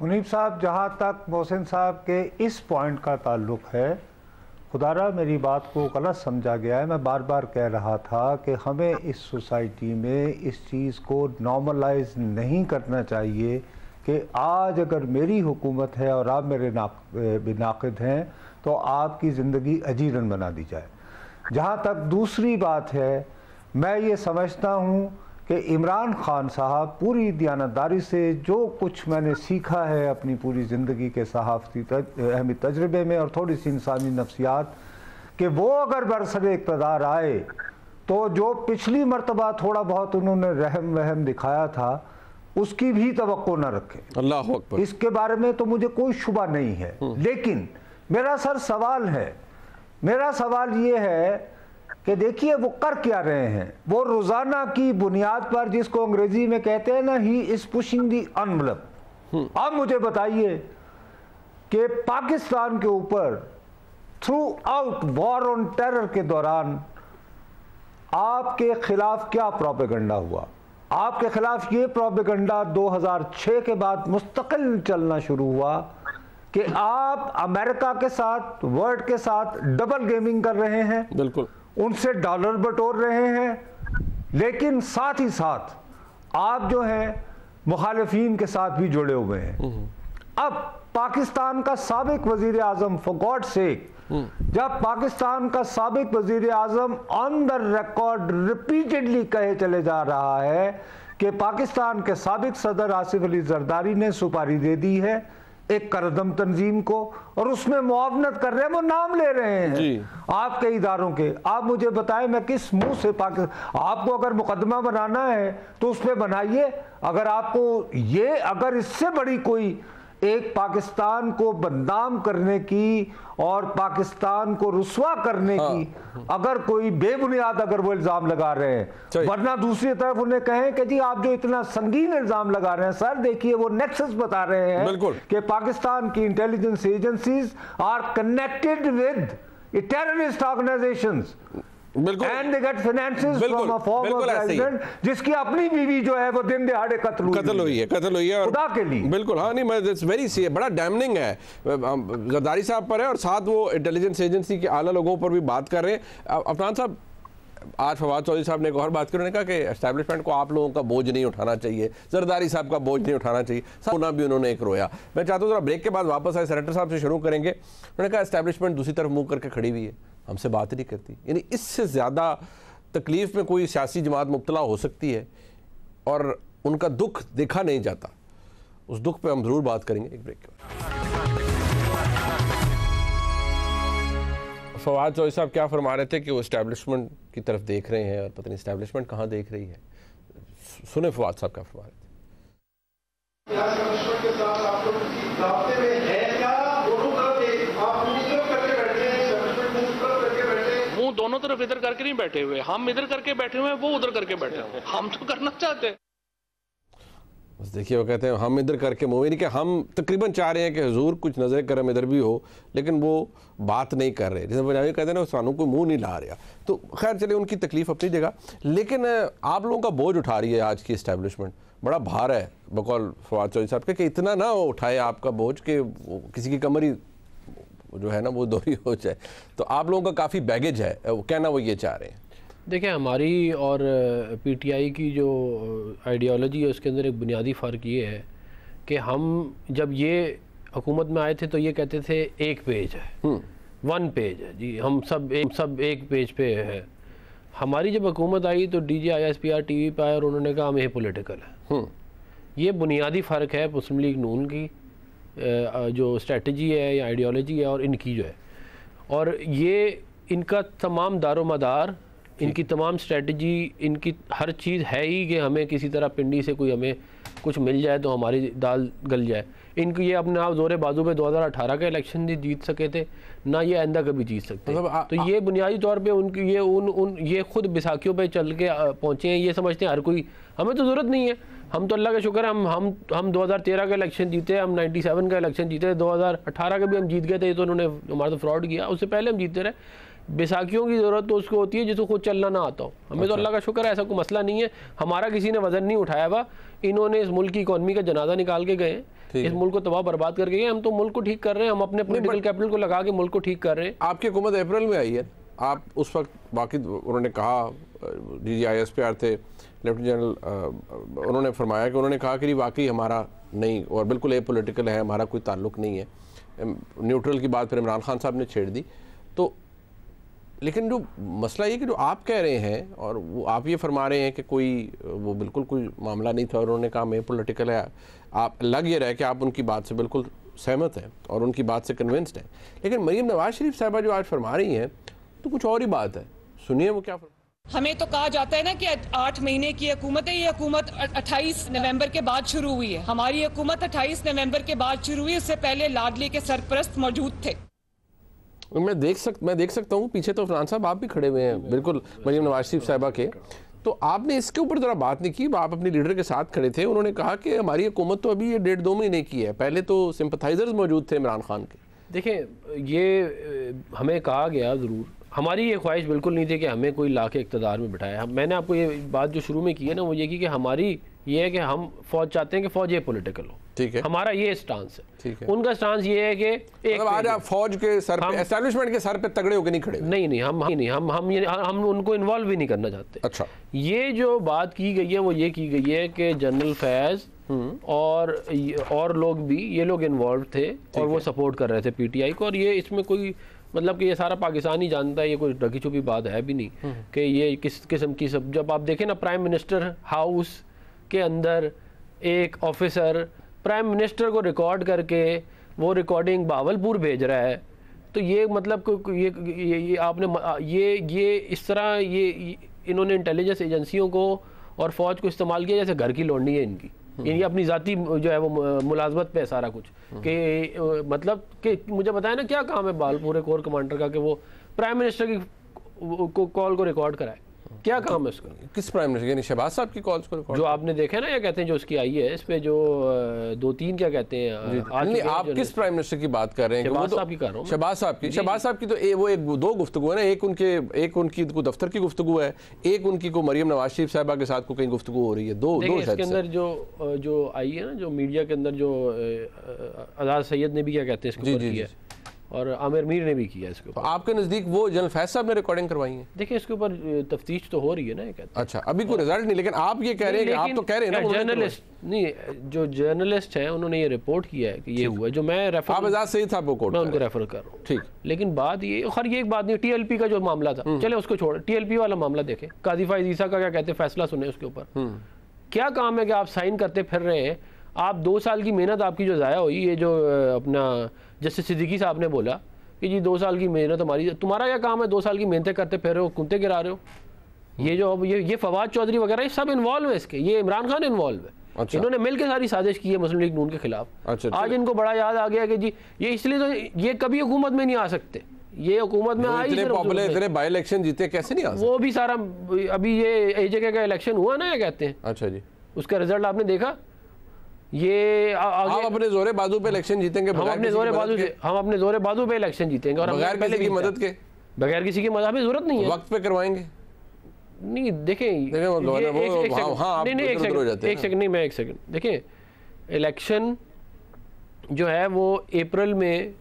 मुनीब साहब, जहाँ तक मोहसिन साहब के इस पॉइंट का ताल्लुक है, खुदारा मेरी बात को गलत समझा गया है। मैं बार बार कह रहा था कि हमें इस सोसाइटी में इस चीज़ को नॉर्मलाइज नहीं करना चाहिए कि आज अगर मेरी हुकूमत है और आप मेरे नाक़िद हैं तो आपकी ज़िंदगी अजीरन बना दी जाए। जहाँ तक दूसरी बात है, मैं ये समझता हूँ कि इमरान खान साहब पूरी दयानतदारी से जो कुछ मैंने सीखा है अपनी पूरी ज़िंदगी के सहाफ़ती अहमी तजर्बे में और थोड़ी सी इंसानी नफ्सियात, कि वो अगर बरसरे इक़्तिदार आए तो जो पिछली मरतबा थोड़ा बहुत उन्होंने रहम वहम दिखाया था उसकी भी तवक्को न रखें। अल्लाह अकबर। इसके बारे में तो मुझे कोई शुबा नहीं है। लेकिन मेरा सवाल ये है कि देखिए वो कर क्या रहे हैं। वो रोज़ाना की बुनियाद पर, जिसको अंग्रेजी में कहते हैं ना, he is pushing the envelope. अब मुझे बताइए कि पाकिस्तान के ऊपर through out war on terror के दौरान आपके खिलाफ क्या प्रोपेगेंडा हुआ? आपके खिलाफ ये प्रोपेगेंडा 2006 के बाद मुस्तकिल चलना शुरू हुआ कि आप अमेरिका के साथ, वर्ल्ड के साथ डबल गेमिंग कर रहे हैं, बिल्कुल उनसे डॉलर बटोर रहे हैं, लेकिन साथ ही साथ आप जो हैं मुखालिफिन के साथ भी जुड़े हुए हैं। अब पाकिस्तान का साबिक वजीर आजम, फॉर गॉड सेक, जब पाकिस्तान का साबिक वजीर आजम ऑन द रिकॉर्ड रिपीटेडली कहे चले जा रहा है कि पाकिस्तान के साबिक सदर आसिफ अली जरदारी ने सुपारी दे दी है एक करदम तंजीम को और उसमें मुआवनत कर रहे हैं, वो नाम ले रहे हैं आपके इदारों के। आप मुझे बताएं मैं किस मुंह से आपको अगर मुकदमा बनाना है तो उस पर बनाइए। अगर आपको ये, अगर इससे बड़ी कोई एक पाकिस्तान को बदनाम करने की और पाकिस्तान को रुस्वा करने की अगर कोई बेबुनियाद अगर वो इल्जाम लगा रहे हैं, वरना दूसरी तरफ उन्हें कहें कि जी आप जो इतना संगीन इल्जाम लगा रहे हैं, सर देखिए वो नेक्सस बता रहे हैं कि पाकिस्तान की intelligence agencies are connected with terrorist organisations and they get finances from a former president जिसकी अपनी बीवी जो है वो दिन दहाड़े कत्ल हुई है खुदा के लिए। बिल्कुल हाँ, नहीं इट्स वेरी सी, बड़ा डैमनिंग है, जरदारी साहब पर है और साथ वो इंटेलिजेंस एजेंसी के आला लोगों पर भी बात कर रहे हैं। अफनान साहब, आज फवाद चौधरी साहब ने एक और बात की, उन्होंने कहा कि एस्टैब्लिशमेंट को आप लोगों का बोझ नहीं उठाना चाहिए, जरदारी साहब का बोझ नहीं उठाना चाहिए। होना भी उन्होंने एक रोया। मैं चाहता हूँ जरा ब्रेक के बाद वापस आए, सेनेटर साहब से शुरू करेंगे। उन्होंने कहा एस्टैब्लिशमेंट दूसरी तरफ मुंह करके खड़ी हुई है, हमसे बात ही नहीं करती। यानी इससे ज़्यादा तकलीफ में कोई सियासी जमात मुब्तला हो सकती है और उनका दुख देखा नहीं जाता। उस दुख पे हम ज़रूर बात करेंगे एक ब्रेक के बाद। फवाद चौधरी साहब क्या फरमा रहे थे कि वो इस्टेब्लिशमेंट की तरफ देख रहे हैं और पता नहीं इस्टेब्लिशमेंट कहाँ देख रही है। सुने फवाद साहब क्या फरमा रहे थे। मुंह दोनों तरफ इधर करके नहीं बैठे हुए, हम इधर करके बैठे हुए हैं, वो उधर करके बैठे हुए हैं। हम तो करना चाहते हैं। बस देखिए वो कहते हैं हम इधर करके मुँह नहीं, कि हम तकरीबन चाह रहे हैं कि हुजूर कुछ नजर करम इधर भी हो, लेकिन वो बात नहीं कर रहे। जैसे पंजाबी कहते हैं ना, सानू कोई मुंह नहीं ला रहा। तो खैर चलिए, उनकी तकलीफ अपनी जगह, लेकिन आप लोगों का बोझ उठा रही है आज की इस्टेब्लिशमेंट। बड़ा भार है बकौल फवाद चौधरी साहब के, कि इतना ना उठाए आपका बोझ कि किसी की कमर ही जो है ना वो दोहरी हो जाए। तो आप लोगों का काफ़ी बैगेज है, कहना वो ये चाह रहे हैं। देखिए, हमारी और पीटीआई की जो आइडियोलॉजी है उसके अंदर एक बुनियादी फ़र्क ये है कि हम जब ये हुकूमत में आए थे तो ये कहते थे एक पेज है, 1 पेज है जी, हम सब एक पेज पे है। हमारी जब हुकूमत आई तो DGISPR टीवी पे आए और उन्होंने कहा हम ये पॉलिटिकल है। ये बुनियादी फ़र्क है मुस्लिम लीग नून की जो स्ट्रेटजी है या आइडियोलॉजी है और इनकी जो है, और ये इनका तमाम दारोमदार, इनकी तमाम स्ट्रेटजी, इनकी हर चीज़ है ही कि हमें किसी तरह पिंडी से कोई हमें कुछ मिल जाए तो हमारी दाल गल जाए। इनको ये अपने आप जोरे बाजू पे 2018 का इलेक्शन नहीं जीत सके थे, ना ये आइंदा कभी जीत सकते। तो ये बुनियादी तौर पे उनकी ये खुद बैसाखियों पे चल के पहुँचे हैं। ये समझते हैं हर कोई, हमें तो ज़रूरत नहीं है, हम तो अल्लाह का शुक्र है हम 2013 का इलेक्शन जीते, हम 97 का इलेक्शन जीते, 2018 का भी हम जीत गए थे। तो उन्होंने हमारा तो फ्रॉड किया, उससे पहले हम जीतते रहे। बैसाखियों की ज़रूरत तो उसको होती है जिसको खुद चलना ना आता हो। हमें तो अल्लाह का शुक्र है ऐसा कोई मसला नहीं है, हमारा किसी ने वजन नहीं उठाया हुआ। इन्होंने इस मुल्क की इकॉनमी का जनाजा निकाल के गए, इस मुल्क को तबाह बर्बाद करके गए। हम तो मुल्क को ठीक कर रहे हैं, हम अपने पॉलिटिकल कैपिटल को लगा के मुल्क को ठीक कर रहे हैं। आपकी हुकूमत अप्रैल में आई है, आप उस वक्त बाकी उन्होंने कहा, DGISPR थे लेफ्टिनेंट जनरल, उन्होंने फरमाया कि उन्होंने कहा कि वाकई हमारा नहीं और बिल्कुल ए पॉलिटिकल है, हमारा कोई ताल्लुक नहीं है। न्यूट्रल की बात फिर इमरान खान साहब ने छेड़ दी। तो लेकिन जो मसला ये कि जो आप कह रहे हैं और वो आप ये फरमा रहे हैं कि कोई वो बिल्कुल कोई मामला नहीं था और उन्होंने कहा मैं पॉलिटिकल है, आप लग ये रहा है कि आप उनकी बात से बिल्कुल सहमत हैं और उनकी बात से कन्विंस्ड हैं। लेकिन मरीम नवाज शरीफ साहबा जो आज फरमा रही हैं तो कुछ और ही बात है, सुनिए वो क्या हमें तो कहा जाता है ना कि 8 महीने की हुकूमत है। ये हुकूमत 28 नवंबर के बाद शुरू हुई है। हमारी हुकूमत 28 नवंबर के बाद शुरू हुई, उससे पहले लाडली के सरपरस्त मौजूद थे। मैं देख सकता हूँ पीछे तो फरहान साहब आप भी खड़े हुए हैं बिल्कुल मरीम नवाज शरीफ साहबा के। तो आपने इसके ऊपर ज़रा बात नहीं की, आप अपने लीडर के साथ खड़े थे, उन्होंने कहा कि हमारी हुकूमत तो अभी ये 1.5-2 महीने की है, पहले तो सिंपथाइजर्स मौजूद थे इमरान खान के। देखें, ये हमें कहा गया ज़रूर, हमारी ये ख्वाहिश बिल्कुल नहीं थी कि हमें कोई ला के इक़्तिदार में बिठाए। मैंने आपको ये बात जो शुरू में की है ना, वो ये की कि हमारी ये है कि हम फ़ौज चाहते हैं कि फ़ौज ये पॉलिटिकल हो, ठीक है, हमारा ये स्टांस है, ठीक है। उनका स्टांस ये है कि मतलब आज आप फौज के सर पे, एस्टैब्लिशमेंट के सर पे तगड़े होकर नहीं खड़े। नहीं, हम उनको इन्वॉल्व भी नहीं करना चाहते। अच्छा, ये जो बात की गई है वो ये की गई है कि जनरल फैज़ और लोग भी, ये लोग इन्वॉल्व थे और वो सपोर्ट कर रहे थे PTI को। और ये इसमें कोई मतलब कि ये सारा पाकिस्तान ही जानता है, ये कोई ढकी छुपी बात है भी नहीं कि ये किस किस्म की सब। जब आप देखें ना, प्राइम मिनिस्टर हाउस के अंदर एक ऑफिसर प्राइम मिनिस्टर को रिकॉर्ड करके वो रिकॉर्डिंग बहावलपुर भेज रहा है, तो ये मतलब ये आपने ये इस तरह ये इन्होंने इंटेलिजेंस एजेंसियों को और फौज को इस्तेमाल किया जैसे घर की लौंडी है इनकी। ये अपनी ज़ाती जो है वो मुलाजमत पे है सारा कुछ, कि मतलब कि मुझे बताया ना क्या काम है बहावलपुर कोर कमांडर का कि वो प्राइम मिनिस्टर की कॉल को रिकॉर्ड कराए। क्या काम है उसका? किस प्राइम मिनिस्टर, यानी शहबाज साहब की कॉल्स को रिकॉर्ड? जो आपने देखा ना, ये कहते हैं जो उसकी आई है इस पे जो 2-3 क्या कहते हैं। आप किस प्राइम मिनिस्टर की बात कर रहे हैं? शहबाज साहब की कर रहा हूँ। शहबाज साहब की तो वो एक दो गुफ्तगू है ना, एक उनकी को दफ्तर की गुफ्तगू है, एक उनकी को मरीम नवाज शरीफ साहबा के साथ को कहीं गुफ्तगू हो रही है। दो इसके अंदर जो आई है ना, जो मीडिया के अंदर जो आज़ाद सैयद ने भी क्या कहते हैं इसके ऊपर किया और आमिर मीर ने भी किया इसके ऊपर। आपके नज़दीक वो जनरल फैज़ साहब ने रिकॉर्डिंग करवाई है? देखिए, इसके ऊपर तफ्तीश तो हो रही है ना, ये कहते हैं। अच्छा, अभी कोई रिजल्ट नहीं, लेकिन आप ये कह रहे हैं कि आप तो कह रहे हैं ना जर्नलिस्ट नहीं, जो जर्नलिस्ट हैं उन्होंने ये रिपोर्ट किया है कि ये हुआ, जो मैं रेफर, आप आज़ाद सईद साहब को मैं उनको रेफर कर रहा हूँ, ठीक। लेकिन बात ये, खैर ये एक बात नहीं, TLP का जो मामला था, चले उसको छोड़, TLP वाला मामला देखें, काजी फाइज ईसा का क्या कहते हैं, फैसला सुने उसके ऊपर। क्या काम है कि आप साइन करते फिर रहे हैं, आप 2 साल की मेहनत आपकी जो ज़ाया हुई, ये जो अपना जस्टिस सिद्दीकी साहब ने बोला कि जी 2 साल की मेहनत हमारी, तुम्हारा क्या काम है 2 साल की मेहनतें करते फिर रहे हो, कुत्ते गिरा रहे हो। ये जो अब ये फवाद चौधरी वगैरह ये सब इन्वॉल्व है इसके, ये इमरान खान इन्वॉल्व है। अच्छा। इन्होंने मिलकर सारी साजिश की है मुस्लिम लीग नून के खिलाफ। अच्छा, आज इनको बड़ा याद आ गया कि जी ये इसलिए तो ये कभी हुकूमत में नहीं आ सकते, ये हुकूमत में आई, इतने पॉपुलर इतने बाई इलेक्शन जीते कैसे नहीं आ सकते? वो भी सारा अभी ये एक जगह का इलेक्शन हुआ ना, ये कहते हैं। अच्छा जी, उसका रिजल्ट आपने देखा? ये आगे हम अपने जोरे बाजू पे इलेक्शन जीतेंगे, हम अपने जोरे बाजू पे इलेक्शन जीतेंगे और बगैर किसी की मदद के, बगैर किसी की मदद, हमें जरूरत नहीं है, वक्त पे करवाएंगे। नहीं देखें एक सेकंड नहीं, मैं एक सेकंड देखें, इलेक्शन जो है वो अप्रैल में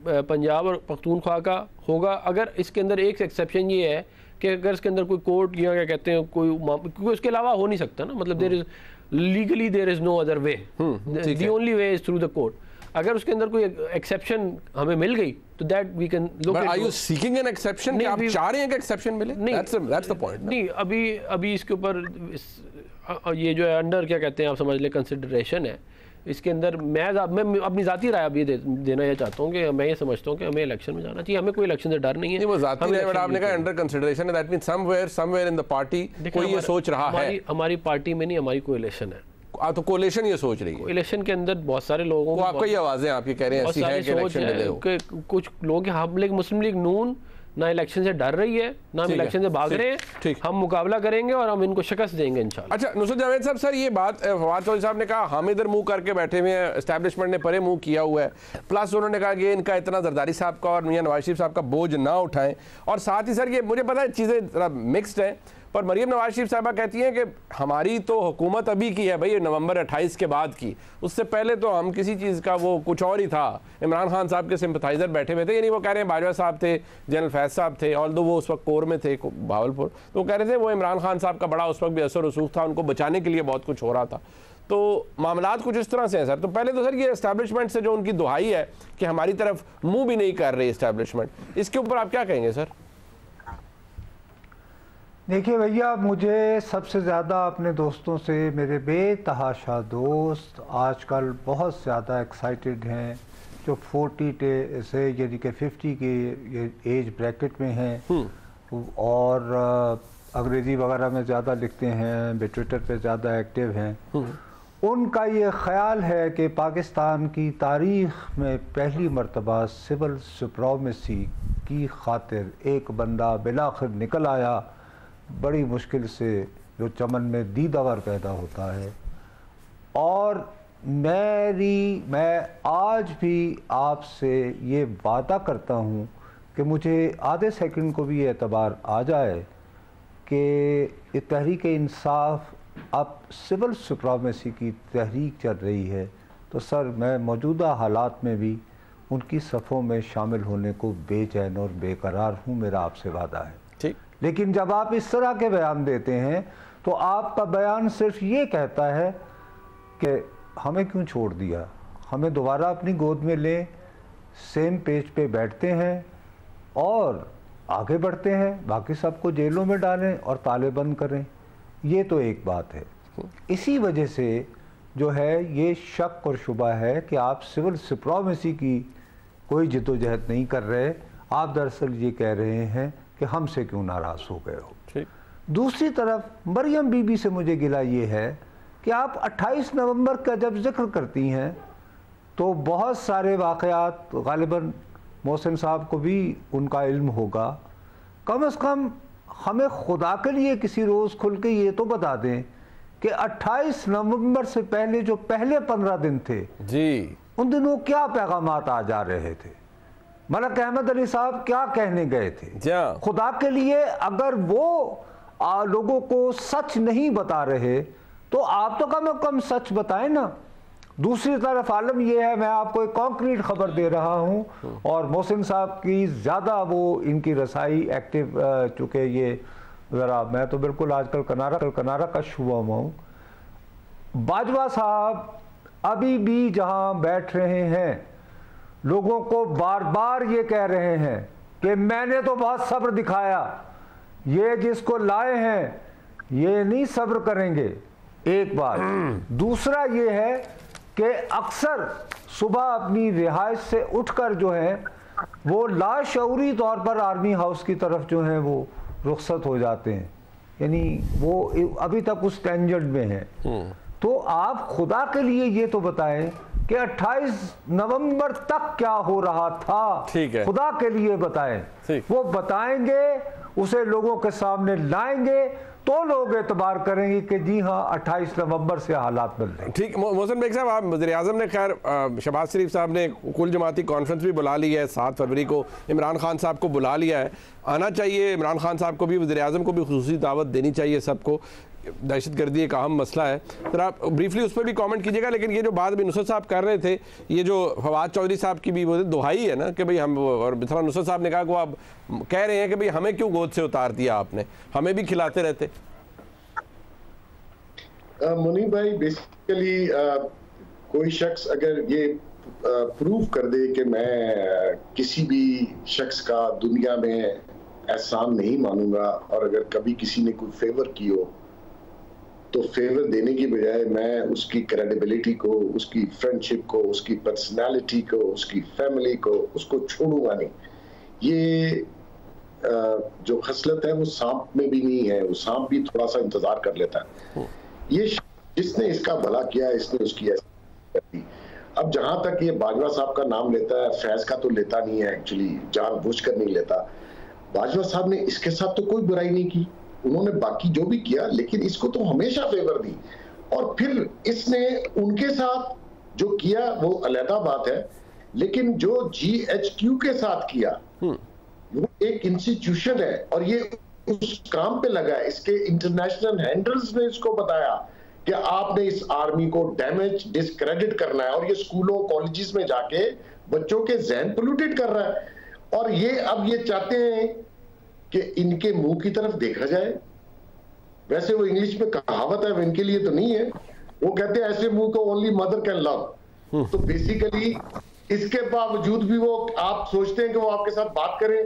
पंजाब और पख्तूनख्वा का होगा। अगर इसके अंदर एक एक्सेप्शन ये है कि अगर इसके अंदर कोई कोर्ट या क्या कहते हैं कोई, क्योंकि उसके अलावा हो नहीं सकता ना, मतलब there is legally there is no other way, the only way is through the court. अगर उसके अंदर कोई एक्सेप्शन हमें मिल गई तो that we can look at. Are you seeking an exception? कि आप चाह रहे हैं कि एक्सेप्शन मिले? नहीं, दैट्स द पॉइंट। नहीं, अभी इसके ऊपर ये जो है अंडर क्या कहते हैं आप समझ ले कंसिडरेशन है। इसके अंदर मैं अपनी जाती राय अभी देना ये चाहता हूँ कि मैं ये समझता हूँ कि हमें इलेक्शन में जाना चाहिए, हमें कोई इलेक्शन से डर नहीं है। वो जाती राय, बट आपने कहा अंडर कंसिडरेशन है, that means somewhere in the party कोई ये सोच रहा है। हमारी पार्टी में नहीं, हमारी कोalition है। तो कोalition ये सोच रही है, कोalition के अंदर बहुत सारे लोगों को, आपको ये आवाजें आप ये कह रहे हैं ऐसी है कि इलेक्शन डिले हो, कुछ लोग हम लीग मुस्लिम लीग नून ना इलेक्शन से डर रही है ना हम इलेक्शन से भाग रहे हैं, हम मुकाबला करेंगे और हम इनको शिकस्त देंगे इंशाल्लाह। अच्छा नुसरत जावेद साहब, सर ये बात फवाद चौधरी साहब ने कहा हम इधर मुंह करके बैठे हुए हैं, एस्टैब्लिशमेंट ने परे मुंह किया हुआ है, प्लस उन्होंने कहा कि इनका इतना जरदारी साहब का और मियां नवाज शरीफ साहब का बोझ ना उठाएं, और साथ ही सर ये मुझे पता है चीज़ें जरा मिक्सड हैं, पर मरियम नवाज शरीफ साहबा कहती हैं कि हमारी तो हुकूमत अभी की है भाई, नवंबर 28 के बाद की, उससे पहले तो हम किसी चीज़ का वो कुछ और ही था। इमरान खान साहब के सिंपथाइजर बैठे हुए थे, यानी वो कह रहे हैं बाजवा साहब थे, जनरल फैज साहब थे, ऑल दो वो उस वक्त कोर में थे भावलपुर, तो वो कह रहे थे वो इमरान खान साहब का बड़ा उस वक्त भी असर रसूख था, उनको बचाने के लिए बहुत कुछ हो रहा था। तो मामलात कुछ इस तरह से हैं सर। तो पहले तो सर ये एस्टैब्लिशमेंट से जो उनकी दुहाई है कि हमारी तरफ मुँह भी नहीं कर रही एस्टैब्लिशमेंट, इसके ऊपर आप क्या कहेंगे सर? देखिए भैया, मुझे सबसे ज़्यादा अपने दोस्तों से, मेरे बेतहाशा दोस्त आजकल बहुत ज़्यादा एक्साइटेड हैं, जो 40 से यानी कि 50 के एज ब्रैकेट में हैं और अंग्रेज़ी वगैरह में ज़्यादा लिखते हैं, ट्विटर पे ज़्यादा एक्टिव हैं, उनका ये ख़्याल है कि पाकिस्तान की तारीख़ में पहली मरतबा सिविल सुप्रीमेसी की खातिर एक बंदा बिलाखिर निकल आया, बड़ी मुश्किल से, जो चमन में दीदावर पैदा होता है। और मैं आज भी आपसे ये वादा करता हूँ कि मुझे आधे सेकंड को भी एतबार आ जाए कि तहरीक इंसाफ अब सिविल सुप्रीमेसी की तहरीक चल रही है, तो सर मैं मौजूदा हालात में भी उनकी सफ़ों में शामिल होने को बेचैन और बेकरार हूँ, मेरा आपसे वादा है। ठीक। लेकिन जब आप इस तरह के बयान देते हैं तो आपका बयान सिर्फ ये कहता है कि हमें क्यों छोड़ दिया, हमें दोबारा अपनी गोद में लें, सेम पेज पे बैठते हैं और आगे बढ़ते हैं, बाकी सबको जेलों में डालें और ताले बंद करें। ये तो एक बात है। इसी वजह से जो है ये शक और शुबा है कि आप सिविल सुप्रीमेसी की कोई जद्दोजहद नहीं कर रहे, आप दरअसल ये कह रहे हैं कि हमसे क्यों नाराज़ हो गए हो। ठीक। दूसरी तरफ मरियम बीबी से मुझे गिला ये है कि आप 28 नवंबर का जब जिक्र करती हैं तो बहुत सारे वाक़यात गालिबन मोहसिन साहब को भी उनका इल्म होगा, कम से कम हमें खुदा के लिए किसी रोज़ खुल के ये तो बता दें कि 28 नवंबर से पहले जो पहले 15 दिन थे जी, उन दिनों क्या पैगामात आ जा रहे थे, मलक अहमद अली साहब क्या कहने गए थे। खुदा के लिए अगर वो लोगों को सच नहीं बता रहे तो आप तो कम से कम सच बताएं ना। दूसरी तरफ आलम यह है, मैं आपको एक कॉन्क्रीट खबर दे रहा हूं और मोहसिन साहब की ज़्यादा वो इनकी रसाई एक्टिव, चूँकि ये ज़रा मैं तो बिल्कुल आजकल कनारा का शुबा हूँ। बाजवा साहब अभी भी जहाँ बैठ रहे हैं लोगों को बार बार ये कह रहे हैं कि मैंने तो बहुत सब्र दिखाया, ये जिसको लाए हैं ये नहीं सब्र करेंगे, एक बात। दूसरा ये है कि अक्सर सुबह अपनी रिहाइश से उठकर जो है वो लाशऊरी तौर पर आर्मी हाउस की तरफ जो है वो रुखसत हो जाते हैं, यानी वो अभी तक उस टेंजेंट में है। तो आप खुदा के लिए ये तो बताएं कि 28 नवंबर तक क्या हो रहा था, ठीक है, खुदा के लिए बताएं। वो बताएंगे, उसे लोगों के सामने लाएंगे तो लोग एतबार करेंगे कि जी हाँ 28 नवंबर से हालात बदल रहे। ठीक, मोहसिन बेग साहब, आप वज़ीर-ए-आज़म ने खैर शहबाज शरीफ साहब ने कुल जमाती कॉन्फ्रेंस भी बुला ली है, 7 फरवरी को इमरान खान साहब को बुला लिया है, आना चाहिए इमरान खान साहब को भी, वज़ीर-ए-आज़म को भी खुसूसी दावत देनी चाहिए सबको। दहशतगर्दी एक अहम मसला है, तो आप ब्रीफली उस पर भी कमेंट कीजिएगा। लेकिन ये जो बात भी नुसरत साहब कर रहे थे, ये जो फवाद चौधरी साहब की भी वो दुहाई है ना कि भाई हम, और मिसरा नुसरत साहब ने कहा कि वो आप कह रहे हैं कि भाई हमें क्यों गोद से उतार दिया आपने, हमें भी खिलाते रहते। मुनीब भाई, बेसिकली कोई शख्स अगर ये प्रूव कर दे कि मैं किसी भी शख्स का दुनिया में एहसान नहीं मानूंगा, और अगर कभी किसी ने कोई फेवर की हो तो फेवर देने की बजाय मैं उसकी क्रेडिबिलिटी को, उसकी फ्रेंडशिप को, उसकी पर्सनालिटी को, उसकी फैमिली को, उसको छोड़ूंगा नहीं। ये जो खसलत है वो सांप में भी नहीं है, वो सांप भी थोड़ा सा इंतजार कर लेता है। ये जिसने इसका भला किया, इसने उसकी ऐसी कर दी। अब जहां तक ये बाजवा साहब का नाम लेता है, फैज का तो लेता नहीं है, एक्चुअली जानबूझकर नहीं लेता। बाजवा साहब ने इसके साथ तो कोई बुराई नहीं की, उन्होंने बाकी जो भी किया, लेकिन इसको तो हमेशा फेवर दी। और फिर इसने उनके साथ जो किया वो अलग बात है, लेकिन जो GHQ के साथ किया वो एक इंस्टीट्यूशन है और ये उस काम पे लगा है। इसके इंटरनेशनल हैंडल्स ने इसको बताया कि आपने इस आर्मी को डैमेज, डिस्क्रेडिट करना है, और ये स्कूलों कॉलेजेस में जाके बच्चों के जहन पोल्यूटेड कर रहा है। और ये अब ये चाहते हैं कि इनके मुंह की तरफ देखा जाए। वैसे वो इंग्लिश में कहावत है, इनके लिए तो नहीं है, वो कहते हैं ऐसे मुंह को ओनली मदर कैन लव। तो बेसिकली इसके बावजूद भी वो, आप सोचते हैं कि वो आपके साथ बात करें,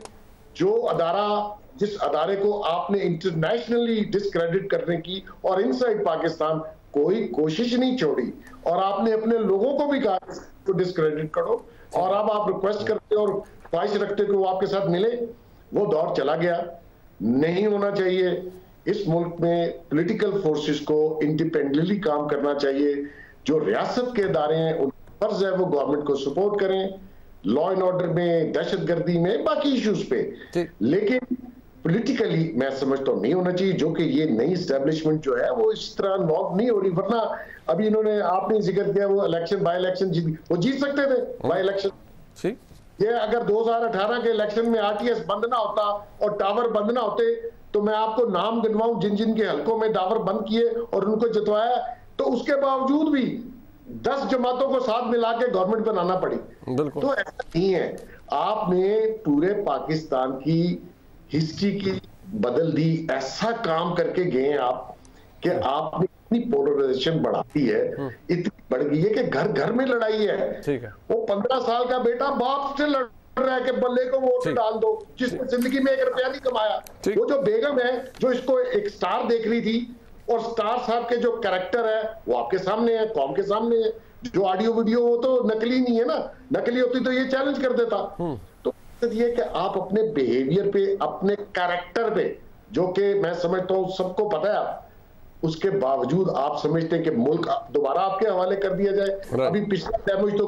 जो अदारा, जिस अदारे को आपने इंटरनेशनली डिस्क्रेडिट करने की और इनसाइड पाकिस्तान कोई कोशिश नहीं छोड़ी, और आपने अपने लोगों को भी कहा तो डिस्क्रेडिट करो, और अब आप रिक्वेस्ट करते और ख्वाहिश रखते कि वो आपके साथ मिले। वो दौर चला गया, नहीं होना चाहिए। इस मुल्क में पॉलिटिकल फोर्सेस को इंडिपेंडेंटली काम करना चाहिए। जो रियासत के इदारे हैं उनका फर्ज है वो गवर्नमेंट को सपोर्ट करें, लॉ एंड ऑर्डर में, दहशतगर्दी में, बाकी इश्यूज पे। लेकिन पॉलिटिकली मैं समझता हूं नहीं होना चाहिए, जो कि ये नई एस्टेब्लिशमेंट जो है वो इस तरह इन्वॉल्व नहीं हो रही। वरना अभी इन्होंने, आपने जिक्र किया वो इलेक्शन, बाई इलेक्शन वो जीत सकते थे बाई इलेक्शन। ये अगर 2018 के इलेक्शन में RTS बंद ना होता और टावर बंद ना होते, तो मैं आपको नाम गिनवाऊं जिन जिन के हलकों में टावर बंद किए और उनको जितवाया, तो उसके बावजूद भी 10 जमातों को साथ मिला के गवर्नमेंट बनाना पड़ी। तो ऐसा नहीं है, आपने पूरे पाकिस्तान की हिस्ट्री की बदल दी। ऐसा काम करके गए हैं आप कि आपने इतनी पोलराइजेशन बढ़ा दी है, इतनी बढ़ गई है कि घर घर में लड़ाई है। ठीक है, वो 15 साल का बेटा बाप से लड़ रहा है कि बल्ले को वोट डाल दो, जिसने जिंदगी में 1 रुपया नहीं कमाया। वो जो बेगम है जो इसको एक स्टार देख रही थी, और स्टार साहब के जो कैरेक्टर है वो आपके सामने है, कौम के सामने है। जो ऑडियो वीडियो वो तो नकली नहीं है ना, नकली होती तो ये चैलेंज कर देता। तो ये कि आप अपने बिहेवियर पे, अपने कैरेक्टर पे, जो कि मैं समझता हूँ सबको पता है, उसके बावजूद आप समझते हैं कि मुल्क दोबारा आपके हवाले कर दिया जाए। अभी पिछला डैमेज तो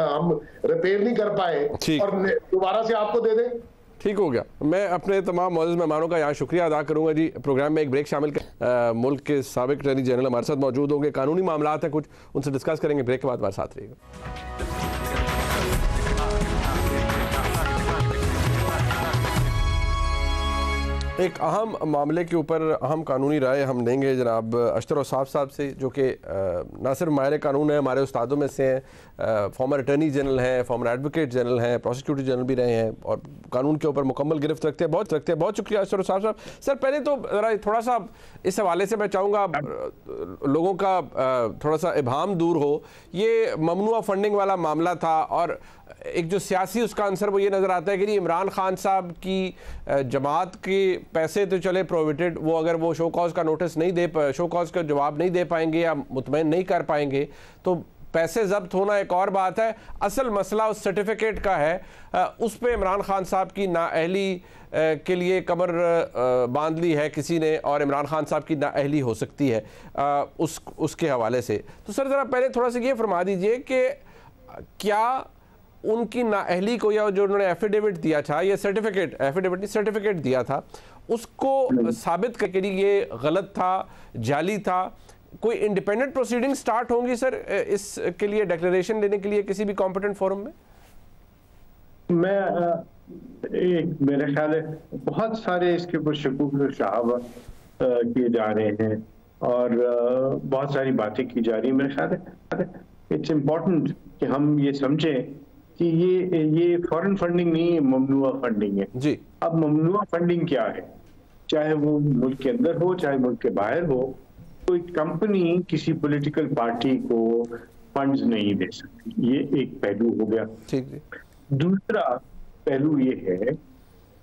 हम रिपेयर नहीं कर पाए और दोबारा से आपको दे दें। ठीक हो गया। मैं अपने तमाम मौजूद मेहमानों का यहाँ शुक्रिया अदा करूँगा जी। प्रोग्राम में एक ब्रेक शामिल कर, मुल्क के साबिक अटॉर्नी जनरल हमारे साथ मौजूद होंगे, कानूनी मामलात हैं कुछ, उनसे डिस्कस करेंगे। ब्रेक के बाद हमारे साथ रहिएगा। एक अहम मामले के ऊपर अहम कानूनी राय हम देंगे जनाब अशतर औसाफ साहब से, जो कि ना सिर्फ माहिर कानून है, हमारे उस्तादों में से हैं, फॉर्मर अटर्नी जनरल हैं, फॉर्मर एडवोकेट जनरल हैं, प्रोसिक्यूटर जनरल भी रहे हैं और कानून के ऊपर मुकम्मल गिरफ्त रखते हैं। बहुत शुक्रिया अशतर औसाफ साहब। सर पहले तो ज़रा थोड़ा सा इस हवाले से मैं चाहूँगा लोगों का थोड़ा सा इबाहम दूर हो। ये ममनुआ फंडिंग वाला मामला था और एक जो सियासी उसका आंसर वो ये नज़र आता है कि इमरान खान साहब की जमात के पैसे तो चले प्रोहिबिटेड, वो अगर वो शो कॉज का नोटिस नहीं दे, शो कॉज का जवाब नहीं दे पाएंगे या मुतमईन नहीं कर पाएंगे, तो पैसे जब्त होना एक और बात है, असल मसला उस सर्टिफिकेट का है। उस पे इमरान खान साहब की नाअहली के लिए कमर बांध ली है किसी ने, और इमरान खान साहब की नाअहली हो सकती है उसके हवाले से। तो सर ज़रा पहले थोड़ा सा ये फरमा दीजिए कि क्या उनकी नाअहली को, या जो उन्होंने एफिडेविट दिया था, ये सर्टिफिकेट, एफिडेविट नहीं सर्टिफिकेट दिया था, उसको साबित करके लिए ये गलत था, जाली था, कोई इंडिपेंडेंट प्रोसीडिंग स्टार्ट होंगी सर इसके लिए, डिक्लेरेशन लेने के लिए किसी भी कॉम्पिटेंट फोरम में? मेरे ख्याल है बहुत सारे इसके ऊपर शकूक शहावा किए जा रहे हैं और बहुत सारी बातें की जा रही है। मेरे ख्याल है इट्स इम्पोर्टेंट कि हम ये समझें कि ये फॉरेन फंडिंग नहीं है, ममनुआ फंडिंग है जी। अब ममनुआ फंडिंग क्या है, चाहे वो मुल्क के अंदर हो चाहे मुल्क के बाहर हो, कोई कंपनी किसी पॉलिटिकल पार्टी को फंड्स नहीं दे सकती। ये एक पहलू हो गया। ठीक। दूसरा पहलू ये है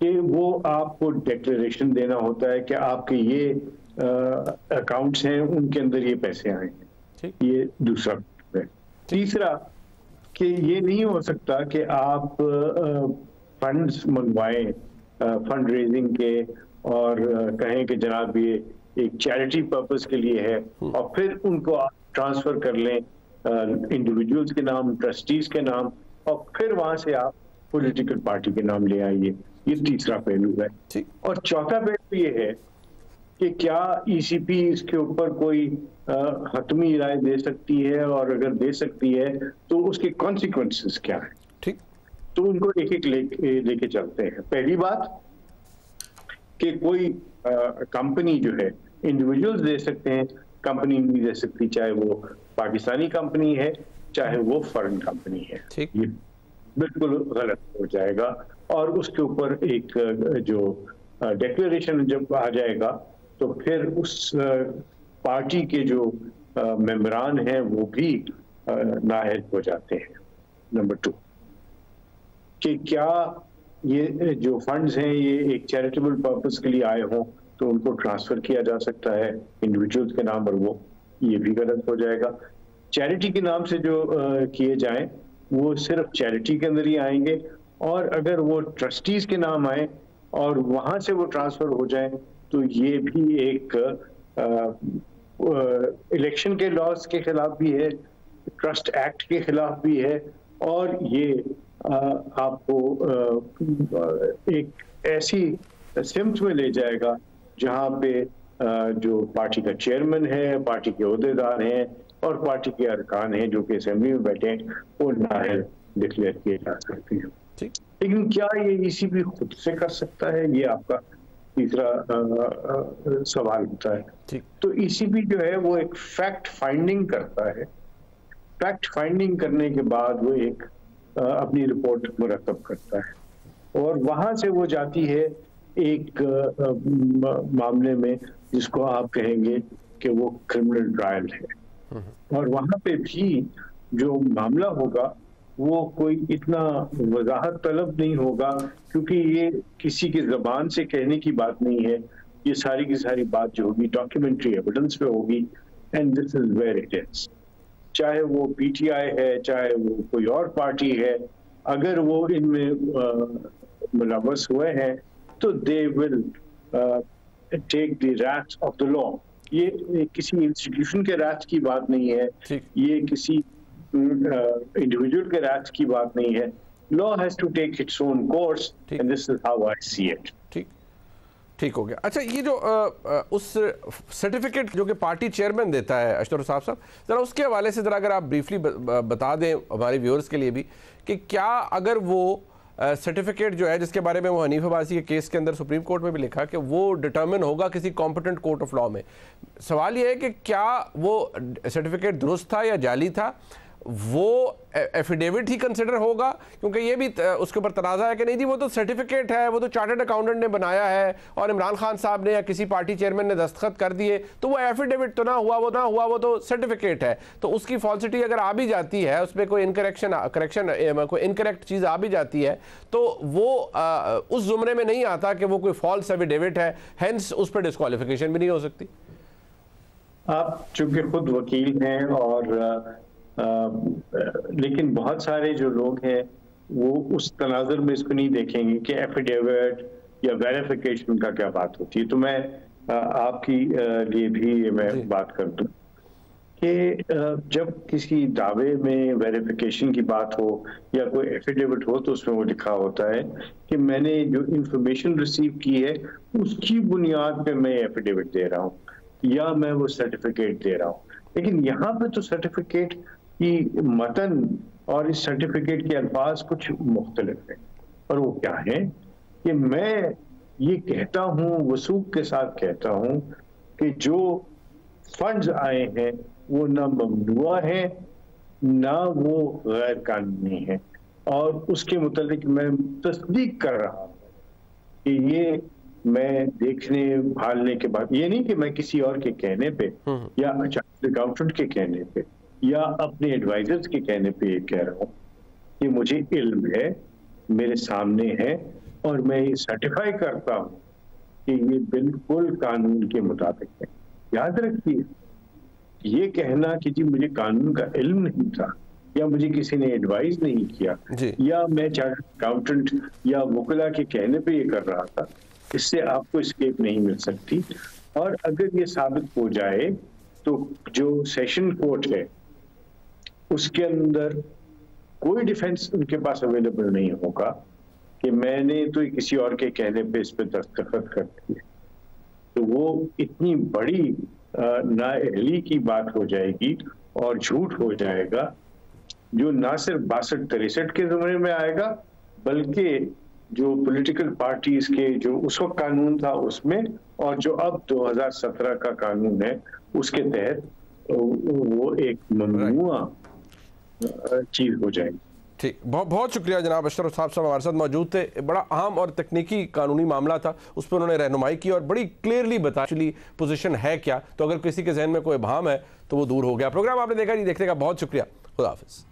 कि वो आपको डिक्लेरेशन देना होता है कि आपके ये अकाउंट्स हैं, उनके अंदर ये पैसे आए हैं। ये दूसरा है। तीसरा कि ये नहीं हो सकता कि आप फंड्स मंगवाएं फंड रेजिंग के और कहें कि जनाब ये एक चैरिटी पर्पस के लिए है, और फिर उनको आप ट्रांसफर कर लें इंडिविजुअल्स के नाम, ट्रस्टीज के नाम, और फिर वहां से आप पॉलिटिकल पार्टी के नाम ले आइए। ये तीसरा पहलू है। और चौथा पहलू ये है कि क्या ईसीपी इसके ऊपर कोई हतमी राय दे सकती है, और अगर दे सकती है तो उसके कॉन्सिक्वेंसेस क्या है। ठीक। तो उनको एक एक लेके चलते हैं। पहली बात कि कोई कंपनी जो है, इंडिविजुअल्स दे सकते हैं, कंपनी नहीं दे सकती, चाहे वो पाकिस्तानी कंपनी है चाहे वो फॉरेन कंपनी है। ये बिल्कुल गलत हो जाएगा। और उसके ऊपर एक जो डिक्लेरेशन जब आ जाएगा तो फिर उस पार्टी के जो मेंबरान हैं वो भी नाअहल हो जाते हैं। नंबर 2 कि क्या ये जो फंड्स हैं ये एक चैरिटेबल पर्पस के लिए आए हों तो उनको ट्रांसफर किया जा सकता है इंडिविजुअल्स के नाम, और वो ये भी गलत हो जाएगा। चैरिटी के नाम से जो किए जाएं वो सिर्फ चैरिटी के अंदर ही आएंगे, और अगर वो ट्रस्टीज के नाम आए और वहां से वो ट्रांसफर हो जाए तो ये भी एक इलेक्शन के लॉज के खिलाफ भी है, ट्रस्ट एक्ट के खिलाफ भी है, और ये आपको एक ऐसी सिम्त में ले जाएगा जहां पे जो पार्टी का चेयरमैन है, पार्टी के ओहदेदार हैं और पार्टी के अरकान हैं जो कि असेंबली में बैठे हैं, वो नाअहल डिक्लेयर किए जा सकते हैं। लेकिन क्या ये ईसीपी खुद से कर सकता है, ये आपका तीसरा सवाल होता है। तो ईसीपी जो है वो एक फैक्ट फाइंडिंग करता है। फैक्ट फाइंडिंग करने के बाद वो एक अपनी रिपोर्ट मुरतब करता है, और वहां से वो जाती है एक मामले में जिसको आप कहेंगे कि वो क्रिमिनल ट्रायल है, और वहां पे भी जो मामला होगा वो कोई इतना वजाहत तलब नहीं होगा, क्योंकि ये किसी की जबान से कहने की बात नहीं है। ये सारी की सारी बात जो होगी डॉक्यूमेंट्री एविडेंस पे होगी, and this is where it is. चाहे वो पीटीआई है, चाहे वो कोई और पार्टी है, अगर वो इनमें मुलव्वस हुए हैं तो they will take the wrath of the law. ये किसी इंस्टीट्यूशन के रैथ की बात नहीं है, ये किसी इंडिविजुअल के राज की बात नहीं है। Law has to take its own course, and this is how I see it. ठीक हो गया। अच्छा, ये जो उस सर्टिफिकेट जो कि पार्टी चेयरमैन देता है अशरफ साहब, ज़रा उसके हवाले से ज़रा अगर आप ब्रीफली बता दें हमारे व्यूअर्स के लिए भी कि क्या अगर वो सर्टिफिकेट जो है जिसके बारे में वो हनीफ अब्बासी के केस के अंदर सुप्रीम कोर्ट में भी लिखा कि वो डिटर्मिन होगा किसी कॉम्पिटेंट कोर्ट ऑफ लॉ में, सवाल ये है कि क्या वो सर्टिफिकेट दुरुस्त था या जाली था, वो एफिडेविट ही कंसिडर होगा? क्योंकि ये भी उसके ऊपर तनाज़ा है कि नहीं जी वो तो सर्टिफिकेट है, वो तो चार्टर्ड अकाउंटेंट ने बनाया है और इमरान खान साहब ने या किसी पार्टी चेयरमैन ने दस्तखत कर दिए, तो वो एफिडेविट तो ना हुआ, वो तो सर्टिफिकेट है। तो उसकी फॉल्सिटी अगर आ भी जाती है, उसमें कोई कोई इनकरेक्ट चीज़ आ भी जाती है, तो वो उस जुमरे में नहीं आता कि वो कोई फॉल्स एफिडेविट है, हेंस उस पर डिस्क्वालिफिकेशन भी नहीं हो सकती। आप चूंकि खुद वकील हैं और लेकिन बहुत सारे जो लोग हैं वो उस तनाजुर में इसको नहीं देखेंगे कि एफिडेविट या वेरिफिकेशन का क्या बात होती है। तो मैं आपकी लिए भी मैं बात कर दूं कि जब किसी दावे में वेरिफिकेशन की बात हो या कोई एफिडेविट हो तो उसमें वो लिखा होता है कि मैंने जो इंफॉर्मेशन रिसीव की है उसकी बुनियाद पे मैं एफिडेविट दे रहा हूँ या मैं वो सर्टिफिकेट दे रहा हूँ। लेकिन यहाँ पे तो सर्टिफिकेट की मतन और इस सर्टिफिकेट के अल्फाज कुछ मुख्तलिफ है, और वो क्या है कि मैं ये कहता हूँ, वसूख के साथ कहता हूँ कि जो फंड्स आए हैं वो ना ममनुआ है ना वो गैर कानूनी है, और उसके मुतालिक मैं तस्दीक कर रहा हूँ कि ये मैं देखने भालने के बाद, ये नहीं कि मैं किसी और के कहने पे या चार्टर्ड अकाउंटेंट के कहने पे या अपने एडवाइजर्स के कहने पे ये कह रहा हूँ कि मुझे इल्म है, मेरे सामने है, और मैं ये सर्टिफाई करता हूँ कि ये बिल्कुल कानून के मुताबिक है। याद रखिए, ये कहना कि जी मुझे कानून का इल्म नहीं था या मुझे किसी ने एडवाइस नहीं किया या मैं चार्टर्ड अकाउंटेंट या वकीला के कहने पे ये कर रहा था, इससे आपको एस्केप नहीं मिल सकती। और अगर ये साबित हो जाए तो जो सेशन कोर्ट है उसके अंदर कोई डिफेंस उनके पास अवेलेबल नहीं होगा कि मैंने तो किसी और के कहने पे इस पे दस्तखत कर दिए, तो वो इतनी बड़ी नाअहली की बात हो जाएगी और झूठ हो जाएगा जो ना सिर्फ 62-63 के ज़माने में आएगा बल्कि जो पॉलिटिकल पार्टीज के जो उस वक्त कानून था उसमें और जो अब 2017 का कानून है उसके तहत वो एक ममनुआ चीज हो जाएगी। ठीक, बहुत बहुत शुक्रिया जनाब अशरफ साहब हमारे साथ मौजूद थे। बड़ा अहम और तकनीकी कानूनी मामला था, उस पर उन्होंने रहनुमाई की और बड़ी क्लियरली बताया एक्चुअली पोजीशन है क्या, तो अगर किसी के जहन में कोई भाम है तो वो दूर हो गया। प्रोग्राम आपने देखा जी, देखने का बहुत शुक्रिया। खुदा हाफिज़।